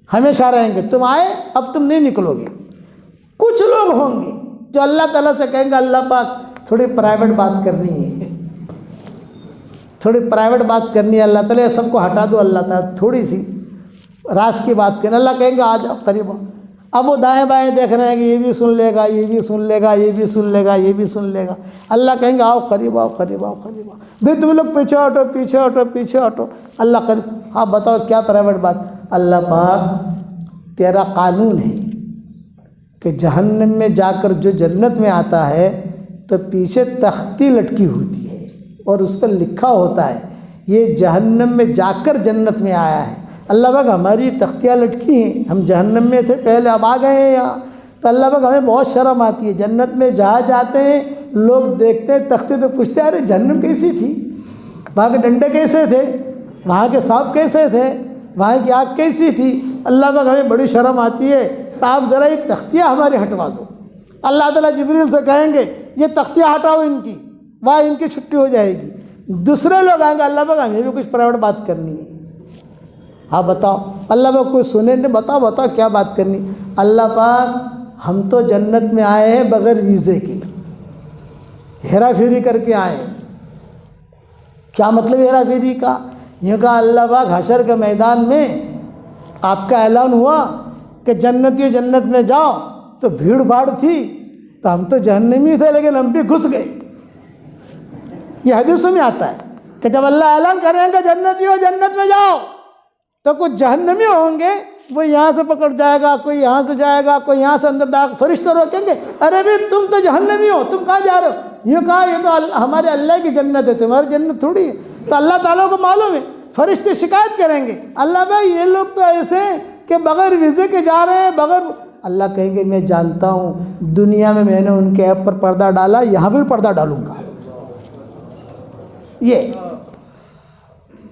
ہمیشہ رہیں گے. تم آئے اب تم نہیں نکلو گے. کچھ لوگ ہوں گے جو اللہ تعالیٰ سے کہیں گے اللہ پاک تھوڑی پرائیویٹ بات کرنی ہے، تھوڑی پرائیویٹ بات کرنی ہے، اللہ تعالیٰ سب کو ہٹا دو، اللہ تعالیٰ تھوڑی سی راز کی بات کریں. اللہ کہیں گے آ جاؤ قریب. اب وہ دائیں بائیں دیکھ رہے ہیں کہ یہ بھی سن لے گا، یہ بھی سن لے گا، یہ بھی سن لے گا، یہ بھی سن لے گا. اللہ کہیں گے آؤ قریب آؤ قریب آؤ قریب آؤ. بھئی تم لوگ پیچھے ہٹو پیچھے ہٹو پیچھے ہٹو. اللہ قریب. ہاں بتاؤ کیا پرائیویٹ بات؟ اللہ پاک تیرا قانون ہے کہ جہنم میں جا کر جو جنت میں آتا ہے تو پیچھے تختی لٹکی ہوتی ہے اور اس پر لکھا ہوتا ہے یہ جہنم میں جا کر جنت میں آیا ہے. اللہ پاک ہماری تختیاں لٹکی ہیں، ہم جہنم میں تھے پہلے، اب آ گئے ہیں یہاں. تو اللہ پاک ہمیں بہت شرم آتی ہے. جنت میں جہاں جاتے ہیں لوگ دیکھتے ہیں تختے تو پوچھتے ہیں ارے جہنم کیسی تھی، وہاں کے ڈنڈے کیسے تھے، وہاں کے سانپ کیسے تھے، وہاں کی آگ کیسی تھی. اللہ پاک ہمیں بڑی شرم آتی ہے تو آپ ذرا یہ تختیاں ہماری ہٹوا دو. اللہ تعالیٰ جبریل سے کہیں گے یہ تختیاں ہٹاؤ ان کی، وہاں ان کی چھٹی ہو جائے گی. دوسرے لوگ آئیں گے اللہ پاک ہمیں بھی کچھ پرائیویٹ بات کرنی ہے. ہاں بتاؤ. اللہ پاک کوئی سنے نہیں، بتاؤ بتاؤ کیا بات کرنی. اللہ پاک ہم تو جنت میں آئے ہیں بغیر ویزے کے، ہیرا پھیری کر کے آئے ہیں. کیا مطلب ہیرا پھیری کا؟ یوں کہا اللہ پاک حشر کے میدان میں آپ کا اعلان ہوا کہ جنتی جنت میں جاؤ تو بھیڑ بھاڑ تھی تو ہم تو جہنمی تھے لیکن ہم بھی گھس گئے. یہ حدیثوں میں آتا ہے کہ جب اللہ اعلان کریں گے جنتیوں جنت میں جاؤ تو کچھ جہنمی ہوں گے، وہ یہاں سے پکڑ جائے گا، کوئی یہاں سے جائے گا، کوئی یہاں سے اندر داخل. فرشتے روکیں گے ارے بھی تم تو جہنمی ہو، تم کہاں جا رہے ہو؟ یوں کہا یہ تو ہمارے اللہ کی جنت ہے، تمہاری جنت تھوڑی ہے. تو اللہ تعالیٰ کو معلوم ہے. فرشتے شکایت کریں گے اللہ بھائی یہ لوگ تو ایسے ہیں کہ بغیر ویزے کے جا رہے ہیں بغیر. اللہ کہیں گے میں جانتا ہوں دنیا میں میں نے ان کے ایپ پر پردہ ڈالا، یہاں بھی پردہ ڈالوں گا. یہ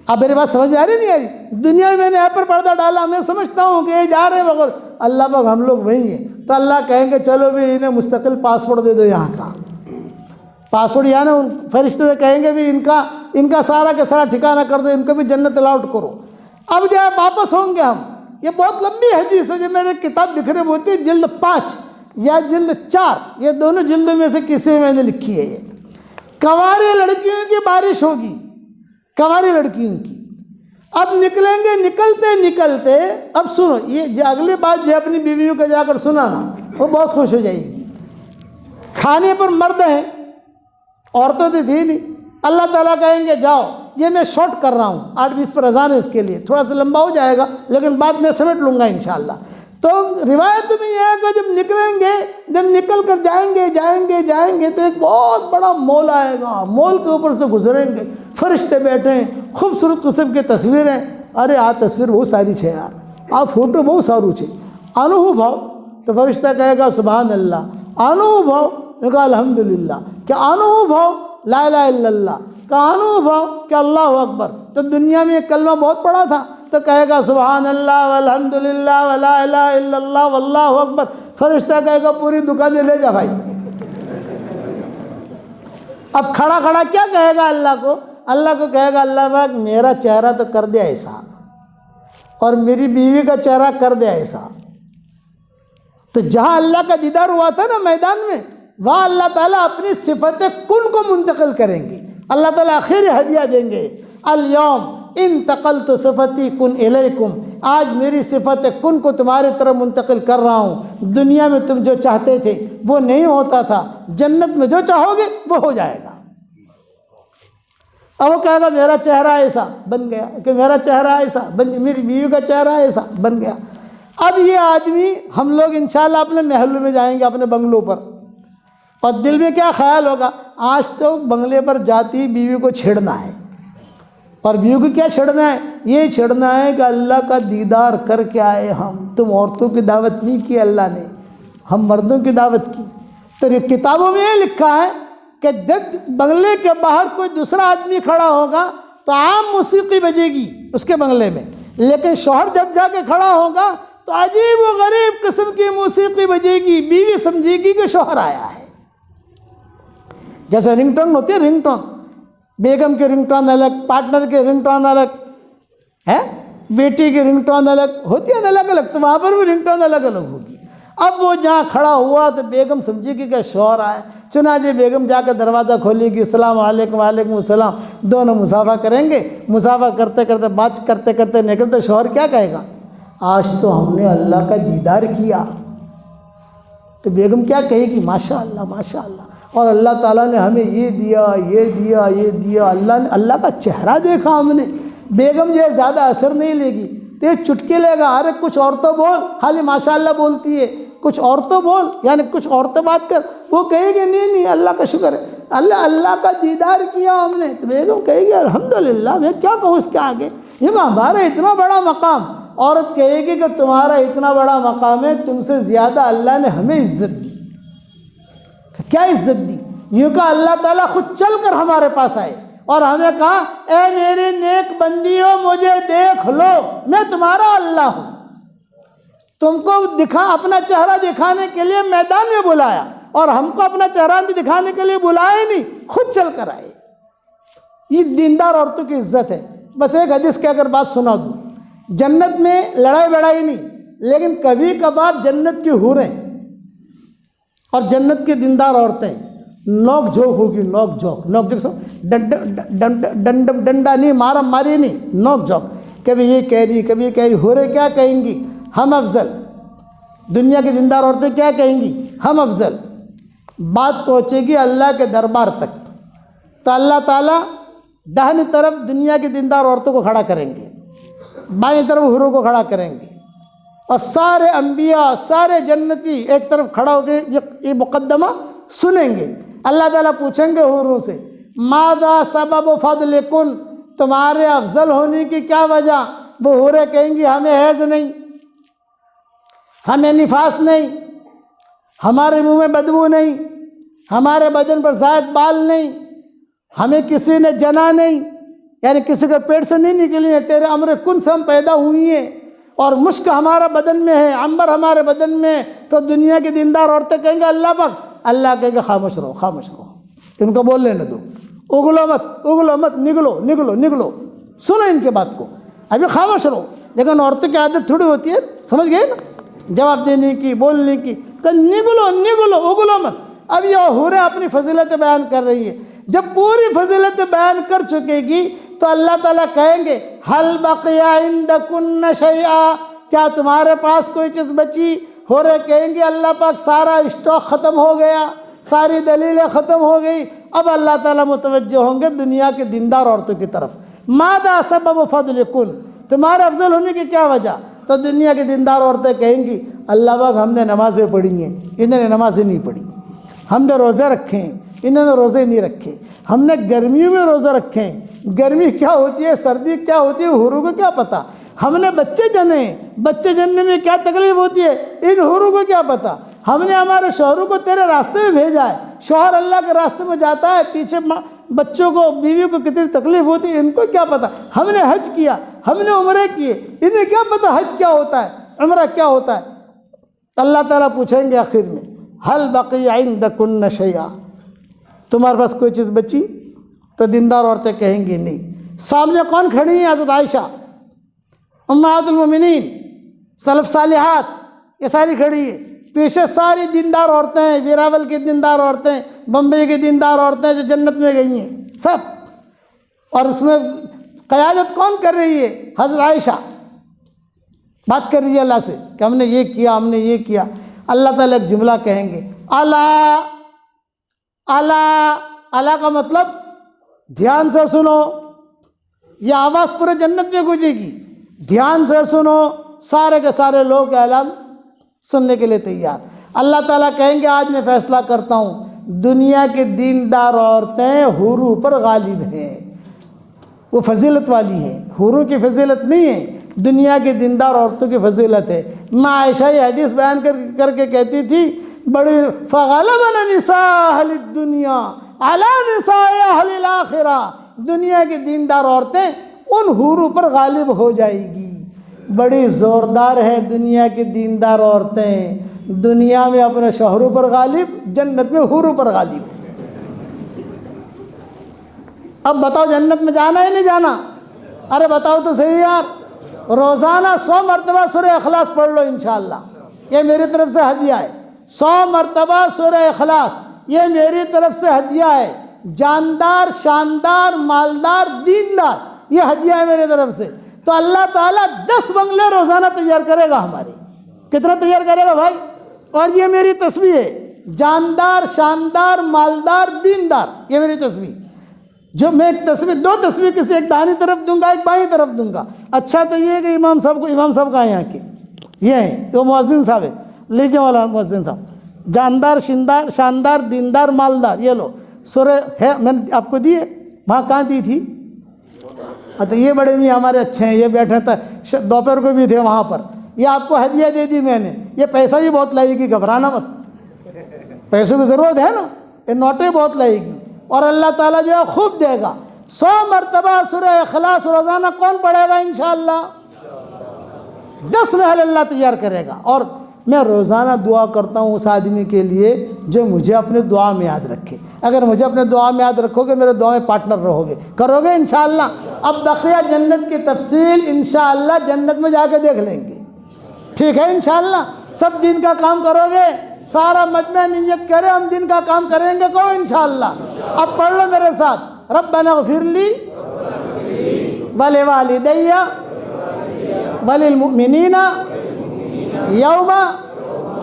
اب میری بات سمجھ میں آ رہی نہیں آ رہی؟ دنیا میں نے ایپ پر پردہ ڈالا، میں سمجھتا ہوں کہ یہ جا رہے ہیں بغیر. اللہ پاک ہم لوگ وہی ہیں. تو اللہ کہیں گے چلو بھی انہیں مستقل پاسپورٹ دے دو یہاں کا پاسپورٹ. یعنی فرشتے سے کہیں گے بھی ان کا سارا کا سارا ٹھکانہ کر دو، ان کو بھی جنت الاؤٹ کرو. اب جو ہے واپس ہوں گے ہم. یہ بہت لمبی حدیث ہے جو میرے کتاب لکھ رہے ہوتی ہے جلد 5 یا جلد 4، یہ دونوں جلدوں میں سے کسی میں نے لکھی ہے یہ۔ کنواری لڑکیوں کی بارش ہوگی، کنواری لڑکیوں کی۔ اب نکلیں گے، نکلتے نکلتے، اب سنو یہ اگلی بات جو اپنی بیویوں کا جا کر سنا نا، وہ بہت خوش ہو جائے گی۔ کھانے پر مرد ہیں، عورتوں تو تھی نہیں۔ اللہ تعالیٰ کہیں گے جاؤ، یہ میں شارٹ کر رہا ہوں، 8:20 پر اذان ہے، اس کے لیے تھوڑا سا لمبا ہو جائے گا لیکن بعد میں سمیٹ لوں گا انشاءاللہ۔ تو روایت میں یہ ہے کہ جب نکلیں گے، جب نکل کر جائیں گے تو ایک بہت بڑا مول آئے گا، مول کے اوپر سے گزریں گے، فرشتے بیٹھے ہیں، خوبصورت قسم کی تصویریں۔ ارے آ تصویر بہت ساری ہے یار، آ فوٹو بہت سارو ہے، آنو بھاؤ۔ تو فرشتہ کہے گا سبحان اللہ، آنو بھاؤ، میں کہا الحمدللہ، کہ آنو بھاؤ لا الہ الا اللہ، کہ آنو بھاؤ کہ اللہ اکبر۔ تو دنیا میں ایک کلمہ بہت پڑا تھا، تو کہے گا سبحان اللہ والحمدللہ ولا الہ الا اللہ واللہ اکبر۔ فرشتہ کہے گا پوری دکانیں لے جا بھائی۔ اب کھڑا کھڑا کیا کہے گا اللہ کو؟ اللہ کو کہے گا اللہ پاک میرا چہرہ تو کر دیا ایسا، اور میری بیوی کا چہرہ کر دیا ایسا۔ تو جہاں اللہ کا دیدار ہوا تھا نا میدان میں، وہاں اللہ تعالیٰ اپنی صفت کن کو منتقل کریں گے۔ اللہ تعالیٰ آخری ہدیہ دیں گے، الیوم انتقلت صفتی کن الیکم، آج میری صفت کن کو تمہاری طرف منتقل کر رہا ہوں۔ دنیا میں تم جو چاہتے تھے وہ نہیں ہوتا تھا، جنت میں جو چاہو گے وہ ہو جائے گا۔ اب وہ کہے گا میرا چہرہ ایسا بن گیا، کہ میرا چہرہ ایسا بن گیا، میری بیوی کا چہرہ ایسا بن گیا۔ اب یہ آدمی، ہم لوگ انشاءاللہ اپنے محلوں میں جائیں گے، اپنے بنگلوں پر، اور دل میں کیا خیال ہوگا؟ آج تو بنگلے پر جاتی بیوی کو چھیڑنا ہے، اور بیوی کو کیا چھیڑنا ہے؟ یہ چھیڑنا ہے کہ اللہ کا دیدار کر کے آئے ہم، تم عورتوں کی دعوت نہیں کی اللہ نے، ہم مردوں کی دعوت کی۔ تو یہ کتابوں میں یہ لکھا ہے کہ جب بنگلے کے باہر کوئی دوسرا آدمی کھڑا ہوگا تو عام موسیقی بجے گی اس کے بنگلے میں، لیکن شوہر جب جا کے کھڑا ہوگا تو عجیب و غریب قسم کی موسیقی بجے گی، بیوی سمجھے گی کہ شوہر آیا ہے۔ جیسے رنگ ٹون ہوتی ہے، رنگ ٹون، بیگم کے رنگ ٹون الگ، پارٹنر کے رنگ ٹون الگ ہے، بیٹی کی رنگ ٹون الگ ہوتی ہے، الگ الگ، تو وہاں پر بھی رنگ ٹون الگ الگ ہوگی۔ اب وہ جہاں کھڑا ہوا تو بیگم سمجھے گی کہ شوہر آئے، چنانچہ بیگم جا کے دروازہ کھولے گی، السلام علیکم، وعلیکم السلام، دونوں مصافحہ کریں گے، مصافحہ کرتے کرتے بات کرتے کرتے نکلتے شوہر کیا کہے گا؟ آج تو ہم نے اللہ کا دیدار کیا۔ تو بیگم کیا کہے گی؟ ماشاء اللہ ماشاء اللہ، اور اللہ تعالیٰ نے ہمیں یہ دیا یہ دیا یہ دیا، اللہ نے اللہ کا چہرہ دیکھا ہم نے۔ بیگم جو ہے زیادہ اثر نہیں لے گی، تو یہ چٹکے لے گا، ارے کچھ اور تو بول، خالی ماشاء اللہ بولتی ہے، کچھ اور تو بول، یعنی کچھ اور تو بات کر۔ وہ کہے گی نہیں نہیں اللہ کا شکر ہے، اللہ کا دیدار کیا ہم نے۔ تو بیگم کہے گی الحمدللہ، میں کیا کہوں اس کے آگے، یہ کہ ہمارا اتنا بڑا مقام۔ عورت کہے گی کہ تمہارا اتنا بڑا مقام ہے، تم سے زیادہ اللہ نے ہمیں عزت دی۔ کیا عزت دی؟ یوں کہ اللہ تعالیٰ خود چل کر ہمارے پاس آئے اور ہمیں کہا اے میری نیک بندیوں مجھے دیکھ لو، میں تمہارا اللہ ہوں۔ تم کو اپنا چہرہ دکھانے کے لیے میدان میں بلایا، اور ہم کو اپنا چہرہ دکھانے کے لیے بلایا نہیں، خود چل کر آئے۔ یہ دیندار عورتوں کی عزت ہے۔ بس ایک حدیث کہہ کر بات سنا دوں، جنت میں لڑائی بڑائی نہیں، لیکن کبھی کبھار جنت کی حوریں اور جنت کی دیندار عورتیں نوک جھوک ہوگی، نوک جھوک ڈنڈا نہیں، مارا ماری نہیں، نوک جھوک، کبھی یہ کہہ رہی کبھی یہ کہہ رہی۔ حوریں کیا کہیں گی؟ ہم افضل۔ دنیا کی دیندار عورتیں کیا کہیں گی؟ ہم افضل۔ بات پہنچے گی اللہ کے دربار تک، تو اللہ تعالیٰ داہنی طرف دنیا کی دیندار عورتوں کو کھڑا کریں گے، بائیں طرف حوروں کو کھڑا کریں گے، اور سارے انبیاء سارے جنتی ایک طرف کھڑا ہو کے یہ مقدمہ سنیں گے۔ اللہ تعالیٰ پوچھیں گے حوروں سے ماذا سبب فضلکن، تمہارے افضل ہونے کی کیا وجہ؟ وہ حوریں کہیں گی ہمیں حیض نہیں، ہمیں نفاس نہیں، ہمارے منہ میں بدبو نہیں، ہمارے بدن پر زائد بال نہیں، ہمیں کسی نے جنا نہیں، یعنی کسی کے پیٹ سے نہیں نکلی ہے، تیرے امر کن سے ہم پیدا ہوئی ہیں، اور مشک ہمارا بدن میں ہے، عنبر ہمارے بدن میں ہے۔ تو دنیا کی دیندار عورتیں کہیں گے اللہ پاک، اللہ کہیں گے خاموش رہو خاموش رہو، ان کو بول لینے دو، اگلو مت، نگلو، سنو ان کے بات کو، ابھی خاموش رہو۔ لیکن عورتوں کی عادت تھوڑی ہوتی ہے، سمجھ گئے نا، جواب دینے کی، بولنے کی۔ کہ نگلو اگلو مت۔ اب یہ حوریں اپنی فضیلت بیان کر رہی ہے، جب پوری فضیلت بیان کر چکے گی تو اللہ تعالیٰ کہیں گے حل بقی عندکن شیئا، کیا تمہارے پاس کوئی چیز بچی؟ حوریں کہیں گے اللہ پاک سارا اسٹاک ختم ہو گیا، ساری دلیلیں ختم ہو گئی۔ اب اللہ تعالیٰ متوجہ ہوں گے دنیا کے دیندار عورتوں کی طرف، ماذا سبب فضلکن، تمہارے افضل ہونے کی کیا وجہ؟ تو دنیا کی دیندار عورتیں کہیں گی اللہ پاک ہم نے نمازیں پڑھی ہیں، انہوں نے نمازیں نہیں پڑھی، ہم نے روزے رکھے ہیں، انہوں نے روزے نہیں رکھے، ہم نے گرمیوں میں روزے رکھے ہیں، گرمی کیا ہوتی ہے سردی کیا ہوتی ہے حوروں کو کیا پتہ، ہم نے بچے جنے ہیں، بچے جننے میں کیا تکلیف ہوتی ہے ان حوروں کو کیا پتہ، ہم نے ہمارے شوہروں کو تیرے راستے میں بھیجا ہے، شوہر اللہ کے راستے میں جاتا ہے، پیچھے بچوں کو بیوی کو کتنی تکلیف ہوتی ہے ان کو کیا پتہ، ہم نے حج کیا، ہم نے عمرے کیے، انہیں کیا پتہ حج کیا ہوتا ہے عمرہ کیا ہوتا ہے۔ اللہ تعالیٰ پوچھیں گے آخر میں حل بقی عندکن شیئا، تمہارے پاس کوئی چیز بچی؟ تو دیندار عورتیں کہیں گی نہیں۔ سامنے کون کھڑی ہیں؟ حضرت عائشہ امہات المومنین، سلف صالحات، یہ ساری کھڑی ہے، پیچھے ساری دیندار عورتیں ہیں، ویراول کی دیندار عورتیں، بمبئی کی دیندار عورتیں جو جنت میں گئی ہیں سب، اور اس میں قیادت کون کر رہی ہے؟ حضرت عائشہ بات کر رہی ہے اللہ سے کہ ہم نے یہ کیا، ہم نے یہ کیا۔ اللہ تعالیٰ ایک جملہ کہیں گے الا، الا کا مطلب دھیان سے سنو، یہ آواز پورے جنت میں گونجے گی، دھیان سے سنو، سارے کے سارے لوگ اعلان سننے کے لیے تیار۔ اللہ تعالیٰ کہیں گے آج میں فیصلہ کرتا ہوں دنیا کے دیندار عورتیں حوروں پر غالب ہیں، وہ فضیلت والی ہیں، حوروں کی فضیلت نہیں ہے، دنیا کی دیندار عورتوں کی فضیلت ہے۔ ماں عائشہ یہ حدیث بیان کر کے کہتی تھی بڑی فغلبنا نساء اہل الدنیا علی نساء اہل الاخرہ، دنیا کی دیندار عورتیں ان حوروں پر غالب ہو جائے گی۔ بڑی زوردار ہے دنیا کی دیندار عورتیں، دنیا میں اپنے شوہروں پر غالب، جنت میں حوروں پر غالب۔ اب بتاؤ جنت میں جانا ہے نہیں جانا؟ ارے بتاؤ تو صحیح یار، روزانہ 100 مرتبہ سورہ اخلاص پڑھ لو انشاءاللہ، یہ میری طرف سے ہدیہ ہے، 100 مرتبہ سورہ اخلاص یہ میری طرف سے ہدیہ ہے، جاندار، شاندار، مالدار، دیندار، یہ ہدیہ ہے میری طرف سے۔ تو اللہ تعالیٰ 10 بنگلے روزانہ تیار کرے گا ہمارے، کتنا تیار کرے گا بھائی؟ اور یہ میری تسبیح ہے، جاندار، شاندار، مالدار، دیندار، یہ میری تسبیح، جو میں ایک تسبیح، 2 تسبیح کسی ایک دائیں طرف دوں گا ایک بائیں طرف دوں گا۔ اچھا تو یہ ہے کہ امام صاحب کا یہاں کے یہ ہیں تو مؤذن صاحب ہے، لیجیے والا مؤذن صاحب، جاندار، شاندار، دیندار، مالدار، یہ لو سورہ ہے، میں نے آپ کو دی ہے، وہاں کہاں دی تھی؟ تو یہ بڑے بھی ہمارے اچھے ہیں، یہ بیٹھے تھے دوپہر کو بھی تھے وہاں پر، یہ آپ کو ہدیہ دے دی میں نے، یہ پیسہ بھی بہت لائے گی، گھبرانا مت، پیسوں کی ضرورت ہے نا، یہ نوٹیں بہت لائے گی، اور اللہ تعالیٰ جو ہے خوب دے گا۔ 100 مرتبہ سورہ اخلاص روزانہ کون پڑھے گا انشاءاللہ؟ 10 محل اللہ تیار کرے گا۔ اور میں روزانہ دعا کرتا ہوں اس آدمی کے لیے جو مجھے اپنے دعا میں یاد رکھے، اگر مجھے اپنے دعا میں یاد رکھو گے میرے دعا میں پارٹنر رہو گے، کرو گے انشاءاللہ۔ اب بقیہ جنت کی تفصیل انشاءاللہ جنت میں جا کے دیکھ لیں گے، ٹھیک ہے انشاءاللہ؟ سب دین کا کام کرو گے، سارا مجمع نیت کرے ہم دین کا کام کریں گے، کہو انشاءاللہ۔ اب پڑھ لو میرے ساتھ، ربنا اغفر لی ولوالدی وللمؤمنین یوم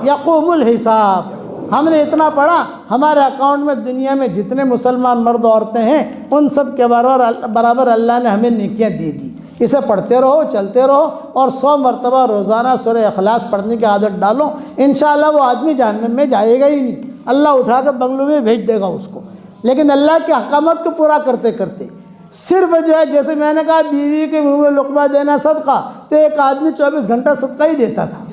یقوم الحساب۔ ہم نے اتنا پڑھا، ہمارے اکاؤنٹ میں دنیا میں جتنے مسلمان مرد عورتیں ہیں ان سب کے برابر اللہ نے ہمیں نیکیاں دے دی۔ اسے پڑھتے رہو، چلتے رہو، اور 100 مرتبہ روزانہ سورہ اخلاص پڑھنے کی عادت ڈالو، انشاءاللہ وہ آدمی جہنم میں جائے گا ہی نہیں، اللہ اٹھا کر بنگلوں میں بھیج دے گا اس کو۔ لیکن اللہ کے احکامات کو پورا کرتے کرتے صرف جو ہے، جیسے میں نے کہا بیوی کے منہ میں لقمہ دینا صدقہ، تو ایک آدمی 24 گھنٹہ صدقہ ہی دیتا تھا،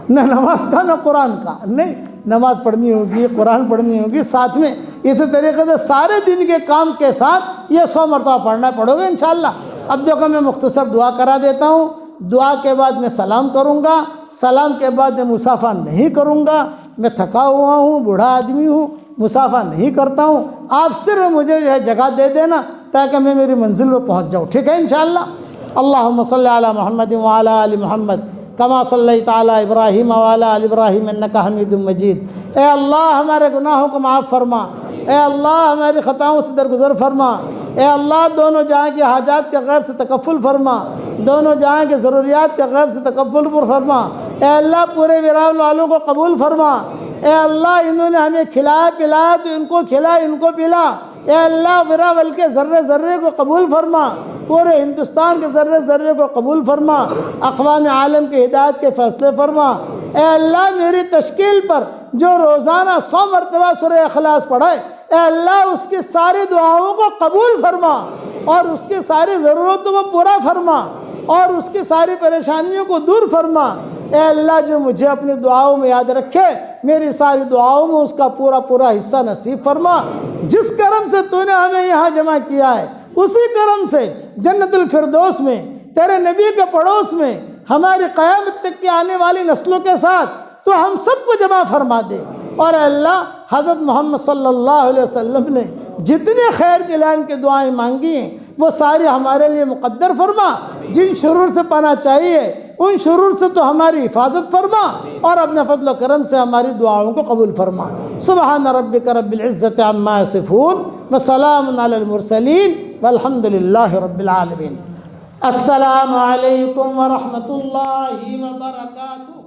نہ نماز کا نہ قرآن کا، نہیں نماز پڑھنی ہوگی، قرآن پڑھنی ہوگی ساتھ میں، اسی طریقے سے سارے دن کے کام کے ساتھ یہ 100 مرتبہ پڑھنا پڑو گے انشاءاللہ۔ اب دیکھو میں مختصر دعا کرا دیتا ہوں، دعا کے بعد میں سلام کروں گا، سلام کے بعد میں مصافحہ نہیں کروں گا، میں تھکا ہوا ہوں، بوڑھا آدمی ہوں، مصافحہ نہیں کرتا ہوں، آپ صرف مجھے جو ہے جگہ دے دینا تاکہ میں میری منزل پر پہنچ جاؤں، ٹھیک ہے انشاءاللہ؟ اللہم صلی علی محمد وعلی آل محمد کما صلیت علی ابراہیم وعلی آل ابراہیم انک حمید مجید۔ اے اللہ ہمارے گناہوں کو معاف فرما، اے اللہ ہماری خطاؤں سے درگزر فرما، اے اللہ دونوں جہاں کی حاجات کے غیب سے تکفل فرما، دونوں جہاں کے ضروریات کے غیب سے تکفل فرما، اے اللہ پورے ویراول والوں کو قبول فرما، اے اللہ انہوں نے ہمیں کھلایا پلایا تو ان کو کھلا ان کو پلا، اے اللہ ویراول کے ذرے ذرے کو قبول فرما، پورے ہندوستان کے ذرے ذرے کو قبول فرما، اقوام عالم کی ہدایت کے فیصلے فرما۔ اے اللہ میری تشکیل پر جو روزانہ 100 مرتبہ سورہ اخلاص پڑھے، اے اللہ اس کی ساری دعاؤں کو قبول فرما اور اس کی ساری ضرورتوں کو پورا فرما اور اس کی ساری پریشانیوں کو دور فرما۔ اے اللہ جو مجھے اپنی دعاؤں میں یاد رکھے، میری ساری دعاؤں میں اس کا پورا پورا حصہ نصیب فرما۔ جس کرم سے تو نے ہمیں یہاں جمع کیا ہے، اسی کرم سے جنت الفردوس میں تیرے نبی کے پڑوس میں ہماری قیامت تک کی آنے والی نسلوں کے ساتھ تو ہم سب کو جمع فرما دے۔ اور اے اللہ حضرت محمد صلی اللہ علیہ وسلم نے جتنے خیر کے لائن کی دعائیں مانگی ہیں وہ ساری ہمارے لیے مقدر فرما۔ جن شرور سے پناہ چاہیے ان شرور سے تو ہماری حفاظت فرما اور اپنے فضل و کرم سے ہماری دعاؤں کو قبول فرما۔ سبحان ربک رب العزت عما یصفون وسلام علی المرسلین والحمد للہ رب العالمین۔ السلام علیکم ورحمۃ اللہ وبرکاتہ۔